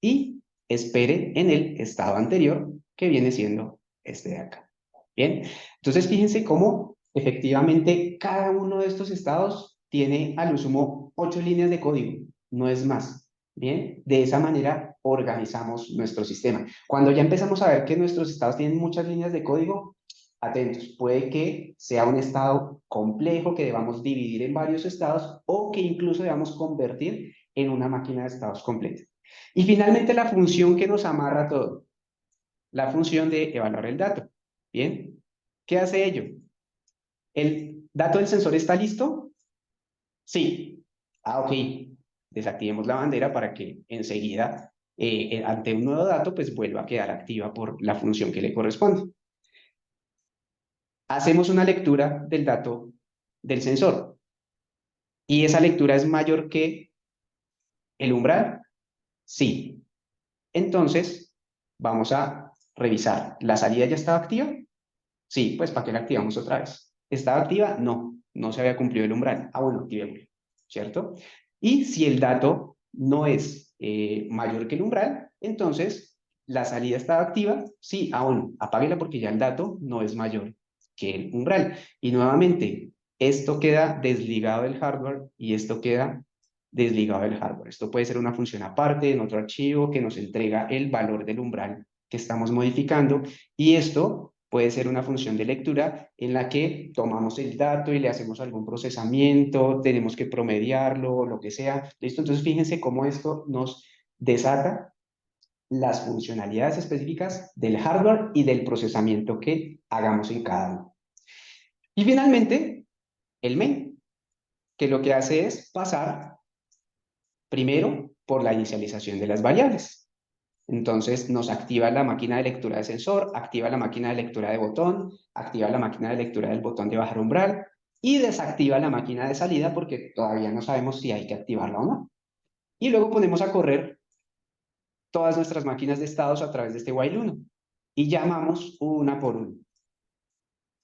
y espere en el estado anterior, que viene siendo este de acá. Bien, entonces fíjense cómo efectivamente cada uno de estos estados tiene a lo sumo 8 líneas de código, no es más. Bien, de esa manera organizamos nuestro sistema. Cuando ya empezamos a ver que nuestros estados tienen muchas líneas de código, atentos, puede que sea un estado complejo que debamos dividir en varios estados o que incluso debamos convertir en una máquina de estados completa. Y finalmente la función que nos amarra todo, la función de evaluar el dato. Bien, ¿qué hace ello? ¿El dato del sensor está listo? Sí. Ah, ok. Desactivemos la bandera para que enseguida, ante un nuevo dato, pues vuelva a quedar activa por la función que le corresponde. Hacemos una lectura del dato del sensor y esa lectura es mayor que el umbral. Sí. Entonces, vamos a revisar. ¿La salida ya estaba activa? Sí, pues ¿para qué la activamos otra vez? ¿Estaba activa? No, no se había cumplido el umbral. Ah, bueno, activémoslo, ¿cierto? Y si el dato no es mayor que el umbral, entonces la salida estaba activa. Sí, aún, apáguela porque ya el dato no es mayor que el umbral. Y nuevamente, esto queda desligado del hardware y esto queda desligado del hardware. Esto puede ser una función aparte en otro archivo que nos entrega el valor del umbral que estamos modificando y esto puede ser una función de lectura en la que tomamos el dato y le hacemos algún procesamiento, tenemos que promediarlo, lo que sea. ¿Listo? Entonces fíjense cómo esto nos desata las funcionalidades específicas del hardware y del procesamiento que hagamos en cada uno. Y finalmente, el main, que lo que hace es pasar primero por la inicialización de las variables. Entonces nos activa la máquina de lectura de sensor, activa la máquina de lectura de botón, activa la máquina de lectura del botón de bajar umbral y desactiva la máquina de salida porque todavía no sabemos si hay que activarla o no. Y luego ponemos a correr todas nuestras máquinas de estados a través de este while 1 y llamamos una por una.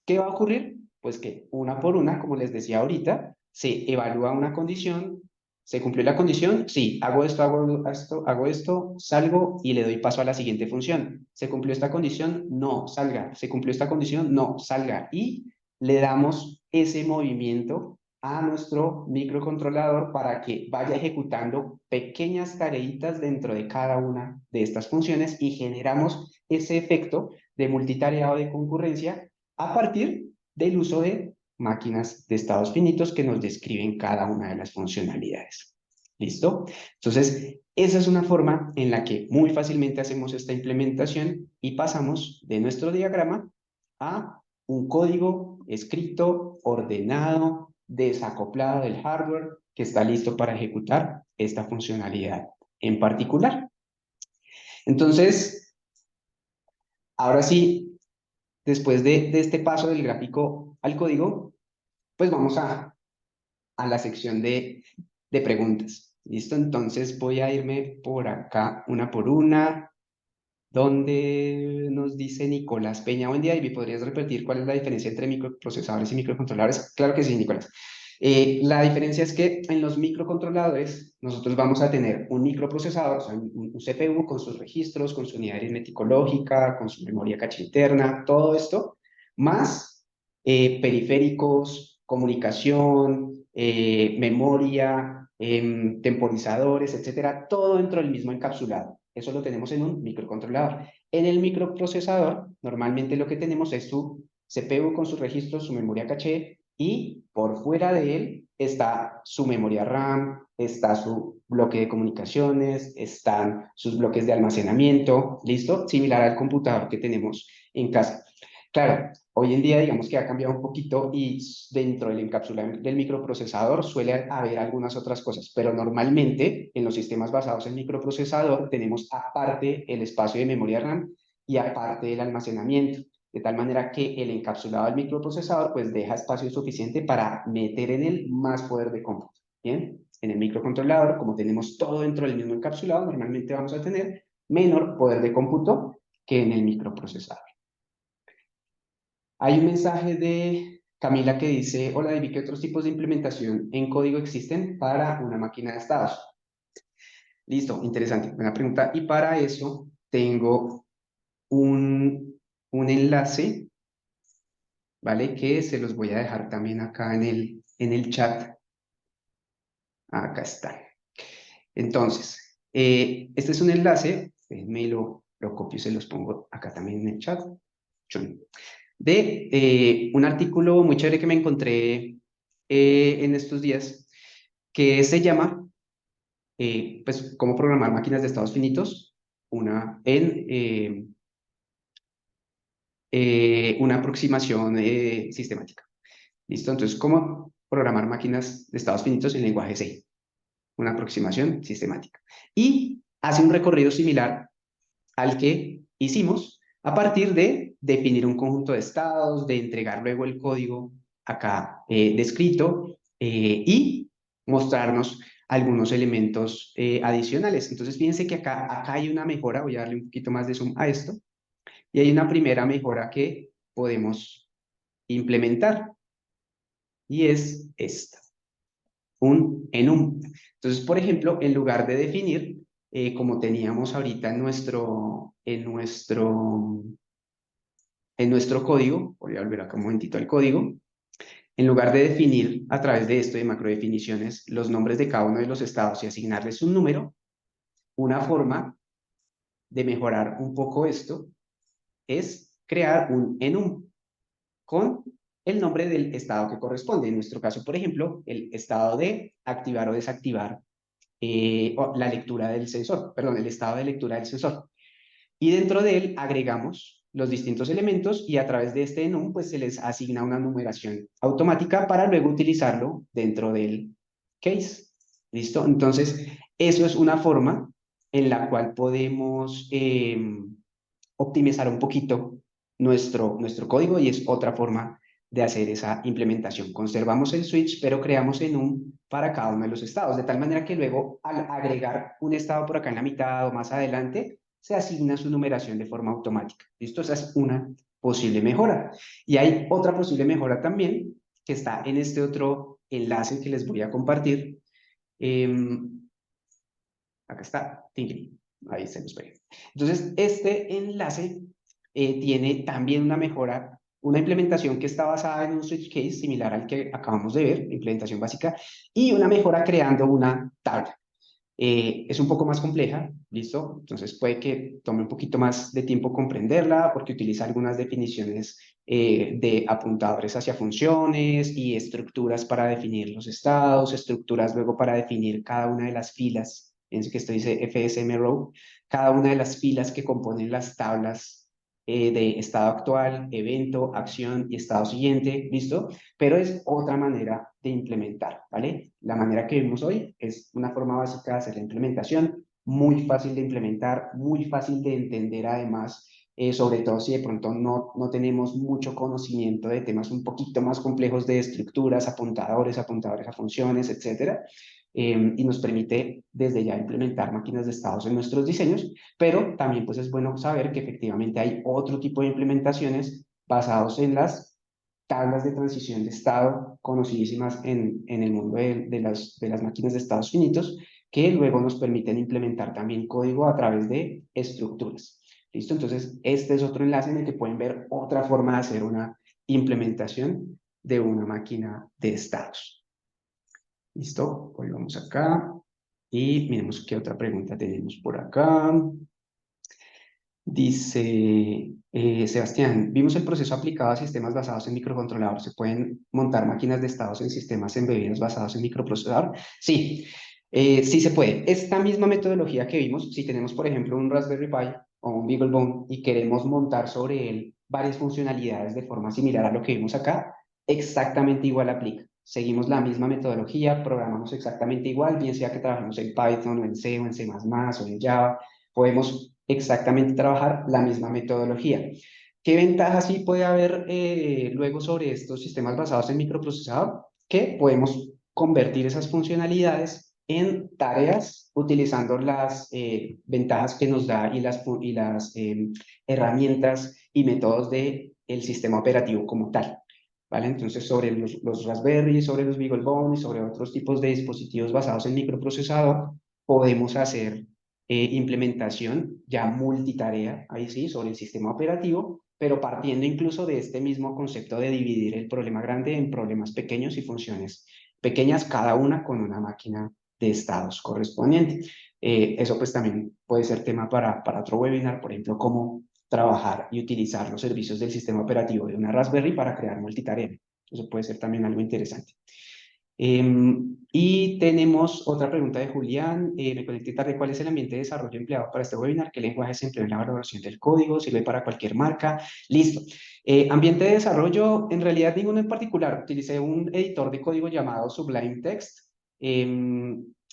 ¿Qué va a ocurrir? Pues que una por una, como les decía ahorita, se evalúa una condición. ¿Se cumplió la condición? Sí, hago esto, salgo y le doy paso a la siguiente función. ¿Se cumplió esta condición? No, salga. ¿Se cumplió esta condición? No, salga. Y le damos ese movimiento a nuestro microcontrolador para que vaya ejecutando pequeñas tareitas dentro de cada una de estas funciones y generamos ese efecto de multitareado de concurrencia a partir del uso de máquinas de estados finitos que nos describen cada una de las funcionalidades. ¿Listo? Entonces, esa es una forma en la que muy fácilmente hacemos esta implementación y pasamos de nuestro diagrama a un código escrito, ordenado, desacoplado del hardware que está listo para ejecutar esta funcionalidad en particular. Entonces, ahora sí, después de este paso del gráfico al código, pues vamos a la sección de preguntas. ¿Listo? Entonces voy a irme por acá una por una, donde nos dice Nicolás Peña. Buen día, Ivy. ¿Podrías repetir cuál es la diferencia entre microprocesadores y microcontroladores? Claro que sí, Nicolás. La diferencia es que en los microcontroladores nosotros vamos a tener un microprocesador, o sea, un CPU con sus registros, con su unidad aritmético lógica, con su memoria caché interna, todo esto, más periféricos, comunicación, memoria, temporizadores, etcétera, todo dentro del mismo encapsulado. Eso lo tenemos en un microcontrolador. En el microprocesador, normalmente lo que tenemos es su CPU con sus registros, su memoria caché, y por fuera de él está su memoria RAM, está su bloque de comunicaciones, están sus bloques de almacenamiento, ¿listo? Similar al computador que tenemos en casa. Claro, hoy en día digamos que ha cambiado un poquito y dentro del encapsulamiento del microprocesador suele haber algunas otras cosas, pero normalmente en los sistemas basados en microprocesador tenemos aparte el espacio de memoria RAM y aparte el almacenamiento, de tal manera que el encapsulado del microprocesador pues deja espacio suficiente para meter en él más poder de cómputo. Bien, en el microcontrolador, como tenemos todo dentro del mismo encapsulado, normalmente vamos a tener menor poder de cómputo que en el microprocesador. Hay un mensaje de Camila que dice, hola David, ¿qué otros tipos de implementación en código existen para una máquina de estados? Listo, interesante, buena pregunta. Y para eso tengo un enlace, ¿vale? Que se los voy a dejar también acá en el chat. Acá está. Entonces, este es un enlace, me lo copio y se los pongo acá también en el chat. de un artículo muy chévere que me encontré en estos días, que se llama, pues, cómo programar máquinas de estados finitos, una aproximación sistemática. ¿Listo? Entonces, cómo programar máquinas de estados finitos en lenguaje C, una aproximación sistemática. Y hace un recorrido similar al que hicimos a partir de definir un conjunto de estados, de entregar luego el código acá descrito y mostrarnos algunos elementos adicionales. Entonces, fíjense que acá hay una mejora, voy a darle un poquito más de zoom a esto, y hay una primera mejora que podemos implementar, y es esta, un enum. Entonces, por ejemplo, en lugar de definir, como teníamos ahorita en nuestro código, voy a volver acá un momentito al código, en lugar de definir a través de esto de macrodefiniciones los nombres de cada uno de los estados y asignarles un número, una forma de mejorar un poco esto es crear un enum con el nombre del estado que corresponde. En nuestro caso, por ejemplo, el estado de activar o desactivar la lectura del sensor, perdón, el estado de lectura del sensor. Y dentro de él agregamos los distintos elementos y a través de este enum pues se les asigna una numeración automática para luego utilizarlo dentro del case. ¿Listo? Entonces, eso es una forma en la cual podemos optimizar un poquito nuestro código y es otra forma de hacer esa implementación. Conservamos el switch, pero creamos enum para cada uno de los estados, de tal manera que luego al agregar un estado por acá en la mitad o más adelante, se asigna su numeración de forma automática. ¿Listo? Esa es una posible mejora. Y hay otra posible mejora también que está en este otro enlace que les voy a compartir. Acá está. Ahí se los pegué. Entonces, este enlace tiene también una mejora, una implementación que está basada en un switch case similar al que acabamos de ver, implementación básica, y una mejora creando una tabla. Es un poco más compleja, ¿listo? Entonces puede que tome un poquito más de tiempo comprenderla porque utiliza algunas definiciones de apuntadores hacia funciones y estructuras para definir los estados, estructuras luego para definir cada una de las filas, fíjense que esto dice FSM row, cada una de las filas que componen las tablas de estado actual, evento, acción y estado siguiente, ¿listo? Pero es otra manera de implementar, ¿vale? La manera que vimos hoy es una forma básica de hacer la implementación, muy fácil de implementar, muy fácil de entender además, sobre todo si de pronto no tenemos mucho conocimiento de temas un poquito más complejos de estructuras, apuntadores a funciones, etcétera. Y nos permite desde ya implementar máquinas de estados en nuestros diseños, pero también pues es bueno saber que efectivamente hay otro tipo de implementaciones basados en las tablas de transición de estado conocidísimas en el mundo de las máquinas de estados finitos, que luego nos permiten implementar también código a través de estructuras. ¿Listo? Entonces, este es otro enlace en el que pueden ver otra forma de hacer una implementación de una máquina de estados. ¿Listo? Volvamos acá y miremos qué otra pregunta tenemos por acá. Dice Sebastián, vimos el proceso aplicado a sistemas basados en microcontrolador. ¿Se pueden montar máquinas de estados en sistemas embebidos basados en microprocesador? Sí, sí se puede. Esta misma metodología que vimos, si tenemos, por ejemplo, un Raspberry Pi o un BeagleBone y queremos montar sobre él varias funcionalidades de forma similar a lo que vimos acá, exactamente igual aplica. Seguimos la misma metodología, programamos exactamente igual, bien sea que trabajemos en Python o en C o en C++ o en Java, podemos exactamente trabajar la misma metodología. ¿Qué ventajas sí puede haber luego sobre estos sistemas basados en microprocesador? Que podemos convertir esas funcionalidades en tareas utilizando las ventajas que nos da y las herramientas y métodos del sistema operativo como tal. ¿Vale? Entonces, sobre los Raspberry, sobre los BeagleBone y sobre otros tipos de dispositivos basados en microprocesador, podemos hacer implementación ya multitarea, ahí sí, sobre el sistema operativo, pero partiendo incluso de este mismo concepto de dividir el problema grande en problemas pequeños y funciones pequeñas, cada una con una máquina de estados correspondiente. Eso pues también puede ser tema para otro webinar, por ejemplo, cómo trabajar y utilizar los servicios del sistema operativo de una Raspberry para crear multitarea. Eso puede ser también algo interesante. Y tenemos otra pregunta de Julián. Me conecté tarde. ¿Cuál es el ambiente de desarrollo empleado para este webinar? ¿Qué lenguaje se emplea en la valoración del código? ¿Sirve para cualquier marca? Listo. Ambiente de desarrollo, en realidad ninguno en particular. Utilicé un editor de código llamado Sublime Text.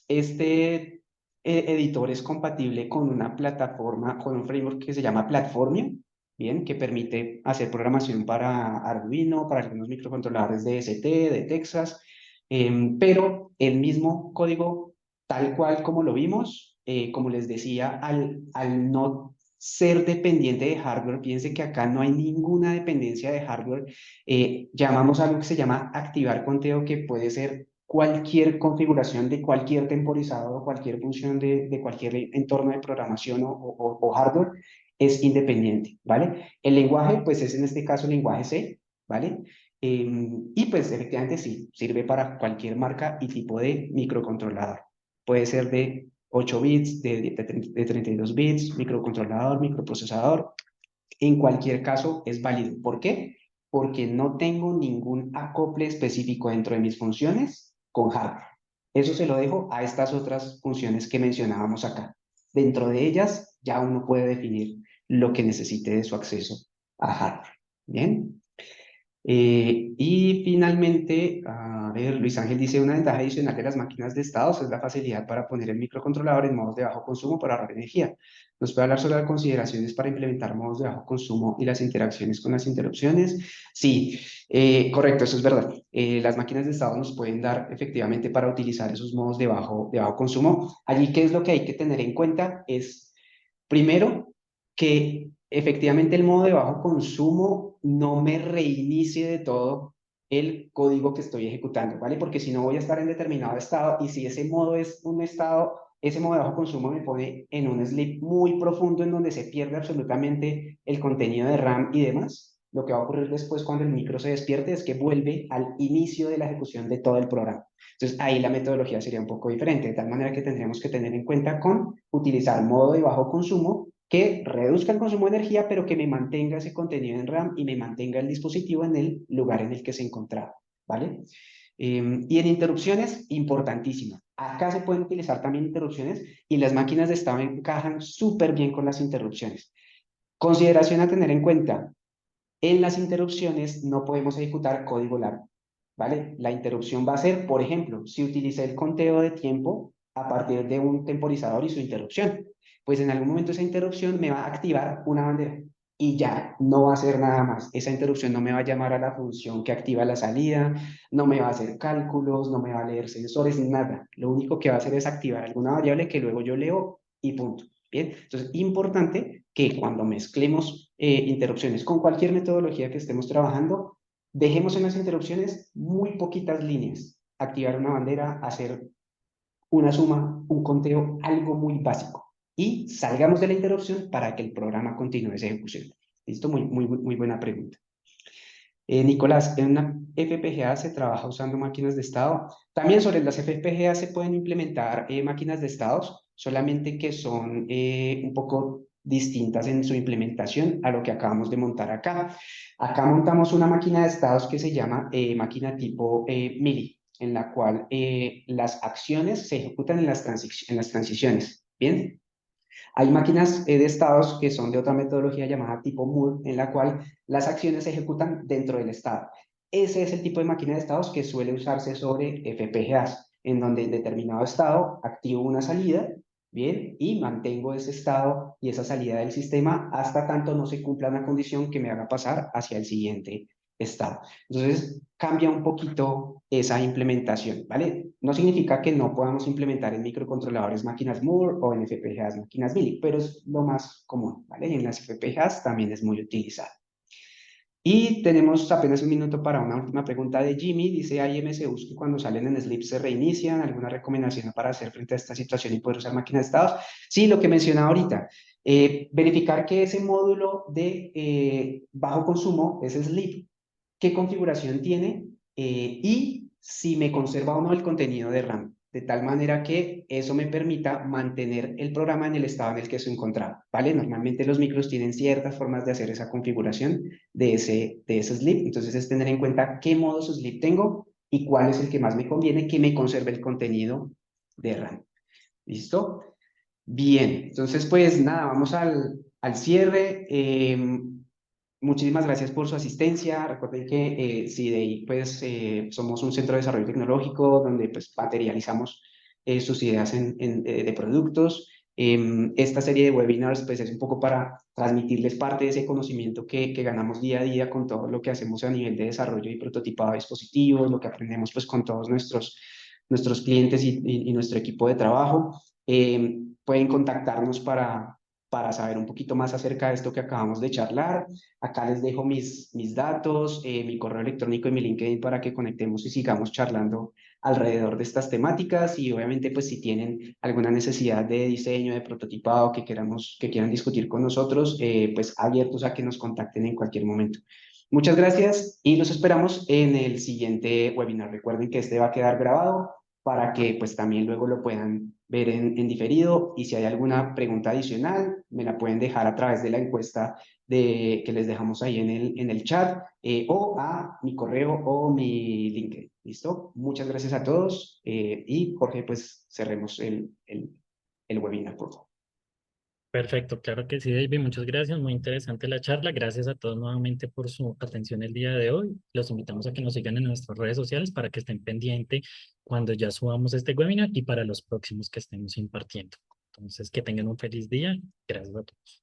Este editor es compatible con una plataforma, con un framework que se llama Platformio, bien, que permite hacer programación para Arduino, para algunos microcontroladores de ST, de Texas, pero el mismo código, tal cual como lo vimos, como les decía, al no ser dependiente de hardware, piense que acá no hay ninguna dependencia de hardware, llamamos algo que se llama activar conteo, que puede ser cualquier configuración de cualquier temporizador o cualquier función de cualquier entorno de programación o hardware, es independiente, ¿vale? El lenguaje, pues es en este caso el lenguaje C, ¿vale? Y pues efectivamente sí, sirve para cualquier marca y tipo de microcontrolador. Puede ser de 8 bits, de 32 bits, microcontrolador, microprocesador. En cualquier caso es válido. ¿Por qué? Porque no tengo ningún acople específico dentro de mis funciones con hardware. Eso se lo dejo a estas otras funciones que mencionábamos acá. Dentro de ellas ya uno puede definir lo que necesite de su acceso a hardware. ¿Bien? Y finalmente, a ver, Luis Ángel dice, una ventaja adicional de las máquinas de estados es la facilidad para poner el microcontrolador en modos de bajo consumo para ahorrar energía. ¿Nos puede hablar sobre las consideraciones para implementar modos de bajo consumo y las interacciones con las interrupciones? Sí, correcto, eso es verdad. Las máquinas de estado nos pueden dar efectivamente para utilizar esos modos de bajo consumo. Allí, ¿qué es lo que hay que tener en cuenta? Es, primero, que efectivamente el modo de bajo consumo no me reinicie de todo el código que estoy ejecutando, ¿vale? Porque si no voy a estar en determinado estado y si ese modo es un estado, ese modo de bajo consumo me pone en un sleep muy profundo en donde se pierde absolutamente el contenido de RAM y demás. Lo que va a ocurrir después cuando el micro se despierte es que vuelve al inicio de la ejecución de todo el programa. Entonces ahí la metodología sería un poco diferente, de tal manera que tendríamos que tener en cuenta con utilizar modo de bajo consumo que reduzca el consumo de energía, pero que me mantenga ese contenido en RAM y me mantenga el dispositivo en el lugar en el que se encontraba, ¿vale? Y en interrupciones, importantísimo. Acá se pueden utilizar también interrupciones y las máquinas de estado encajan súper bien con las interrupciones. Consideración a tener en cuenta, en las interrupciones no podemos ejecutar código largo, ¿vale? La interrupción va a ser, por ejemplo, si utilicé el conteo de tiempo a partir de un temporizador y su interrupción, pues en algún momento esa interrupción me va a activar una bandera y ya, no va a hacer nada más. Esa interrupción no me va a llamar a la función que activa la salida, no me va a hacer cálculos, no me va a leer sensores, nada. Lo único que va a hacer es activar alguna variable que luego yo leo y punto. Bien, entonces importante que cuando mezclemos interrupciones con cualquier metodología que estemos trabajando, dejemos en las interrupciones muy poquitas líneas, activar una bandera, hacer una suma, un conteo, algo muy básico. Y salgamos de la interrupción para que el programa continúe esa ejecución. ¿Listo? Muy buena pregunta. Nicolás, en una FPGA se trabaja usando máquinas de estado. También sobre las FPGA se pueden implementar máquinas de estados, solamente que son un poco distintas en su implementación a lo que acabamos de montar acá. Acá montamos una máquina de estados que se llama máquina tipo MIDI, en la cual las acciones se ejecutan en en las transiciones. Bien, hay máquinas de estados que son de otra metodología llamada tipo Moore, en la cual las acciones se ejecutan dentro del estado. Ese es el tipo de máquina de estados que suele usarse sobre FPGAs, en donde en determinado estado activo una salida, bien, y mantengo ese estado y esa salida del sistema hasta tanto no se cumpla una condición que me haga pasar hacia el siguiente estado. Entonces, cambia un poquito esa implementación, ¿vale? No significa que no podamos implementar en microcontroladores máquinas Moore o en FPGAs máquinas Billy, pero es lo más común, ¿vale? Y en las FPGAs también es muy utilizado. Y tenemos apenas un minuto para una última pregunta de Jimmy. Dice, ¿hay MCUs que cuando salen en sleep se reinician? ¿Alguna recomendación para hacer frente a esta situación y poder usar máquinas de estados? Sí, lo que mencionaba ahorita. Verificar que ese módulo de bajo consumo, ese sleep, qué configuración tiene y si me conserva o no el contenido de RAM. de tal manera que eso me permita mantener el programa en el estado en el que se encontraba, ¿vale? Normalmente los micros tienen ciertas formas de hacer esa configuración de ese sleep, entonces es tener en cuenta qué modos sleep tengo y cuál es el que más me conviene que me conserve el contenido de RAM. ¿Listo? Bien, entonces pues nada, vamos al cierre. Muchísimas gracias por su asistencia. Recuerden que CDI pues somos un centro de desarrollo tecnológico donde pues materializamos sus ideas de productos. Esta serie de webinars pues es un poco para transmitirles parte de ese conocimiento que ganamos día a día con todo lo que hacemos a nivel de desarrollo y prototipado de dispositivos, lo que aprendemos pues con todos nuestros clientes y nuestro equipo de trabajo. Pueden contactarnos para saber un poquito más acerca de esto que acabamos de charlar. Acá les dejo mis datos, mi correo electrónico y mi LinkedIn para que conectemos y sigamos charlando alrededor de estas temáticas. Y obviamente, pues si tienen alguna necesidad de diseño, de prototipado que quieran discutir con nosotros, pues abiertos a que nos contacten en cualquier momento. Muchas gracias y los esperamos en el siguiente webinar. Recuerden que este va a quedar grabado para que pues también luego lo puedan ver en diferido y si hay alguna pregunta adicional me la pueden dejar a través de la encuesta que les dejamos ahí en el chat o a mi correo o mi LinkedIn. ¿Listo? Muchas gracias a todos y Jorge pues cerremos el webinar por favor. Perfecto, claro que sí, David, muchas gracias, muy interesante la charla. Gracias a todos nuevamente por su atención el día de hoy. Los invitamos a que nos sigan en nuestras redes sociales para que estén pendientes cuando ya subamos este webinar y para los próximos que estemos impartiendo. Entonces, que tengan un feliz día. Gracias a todos.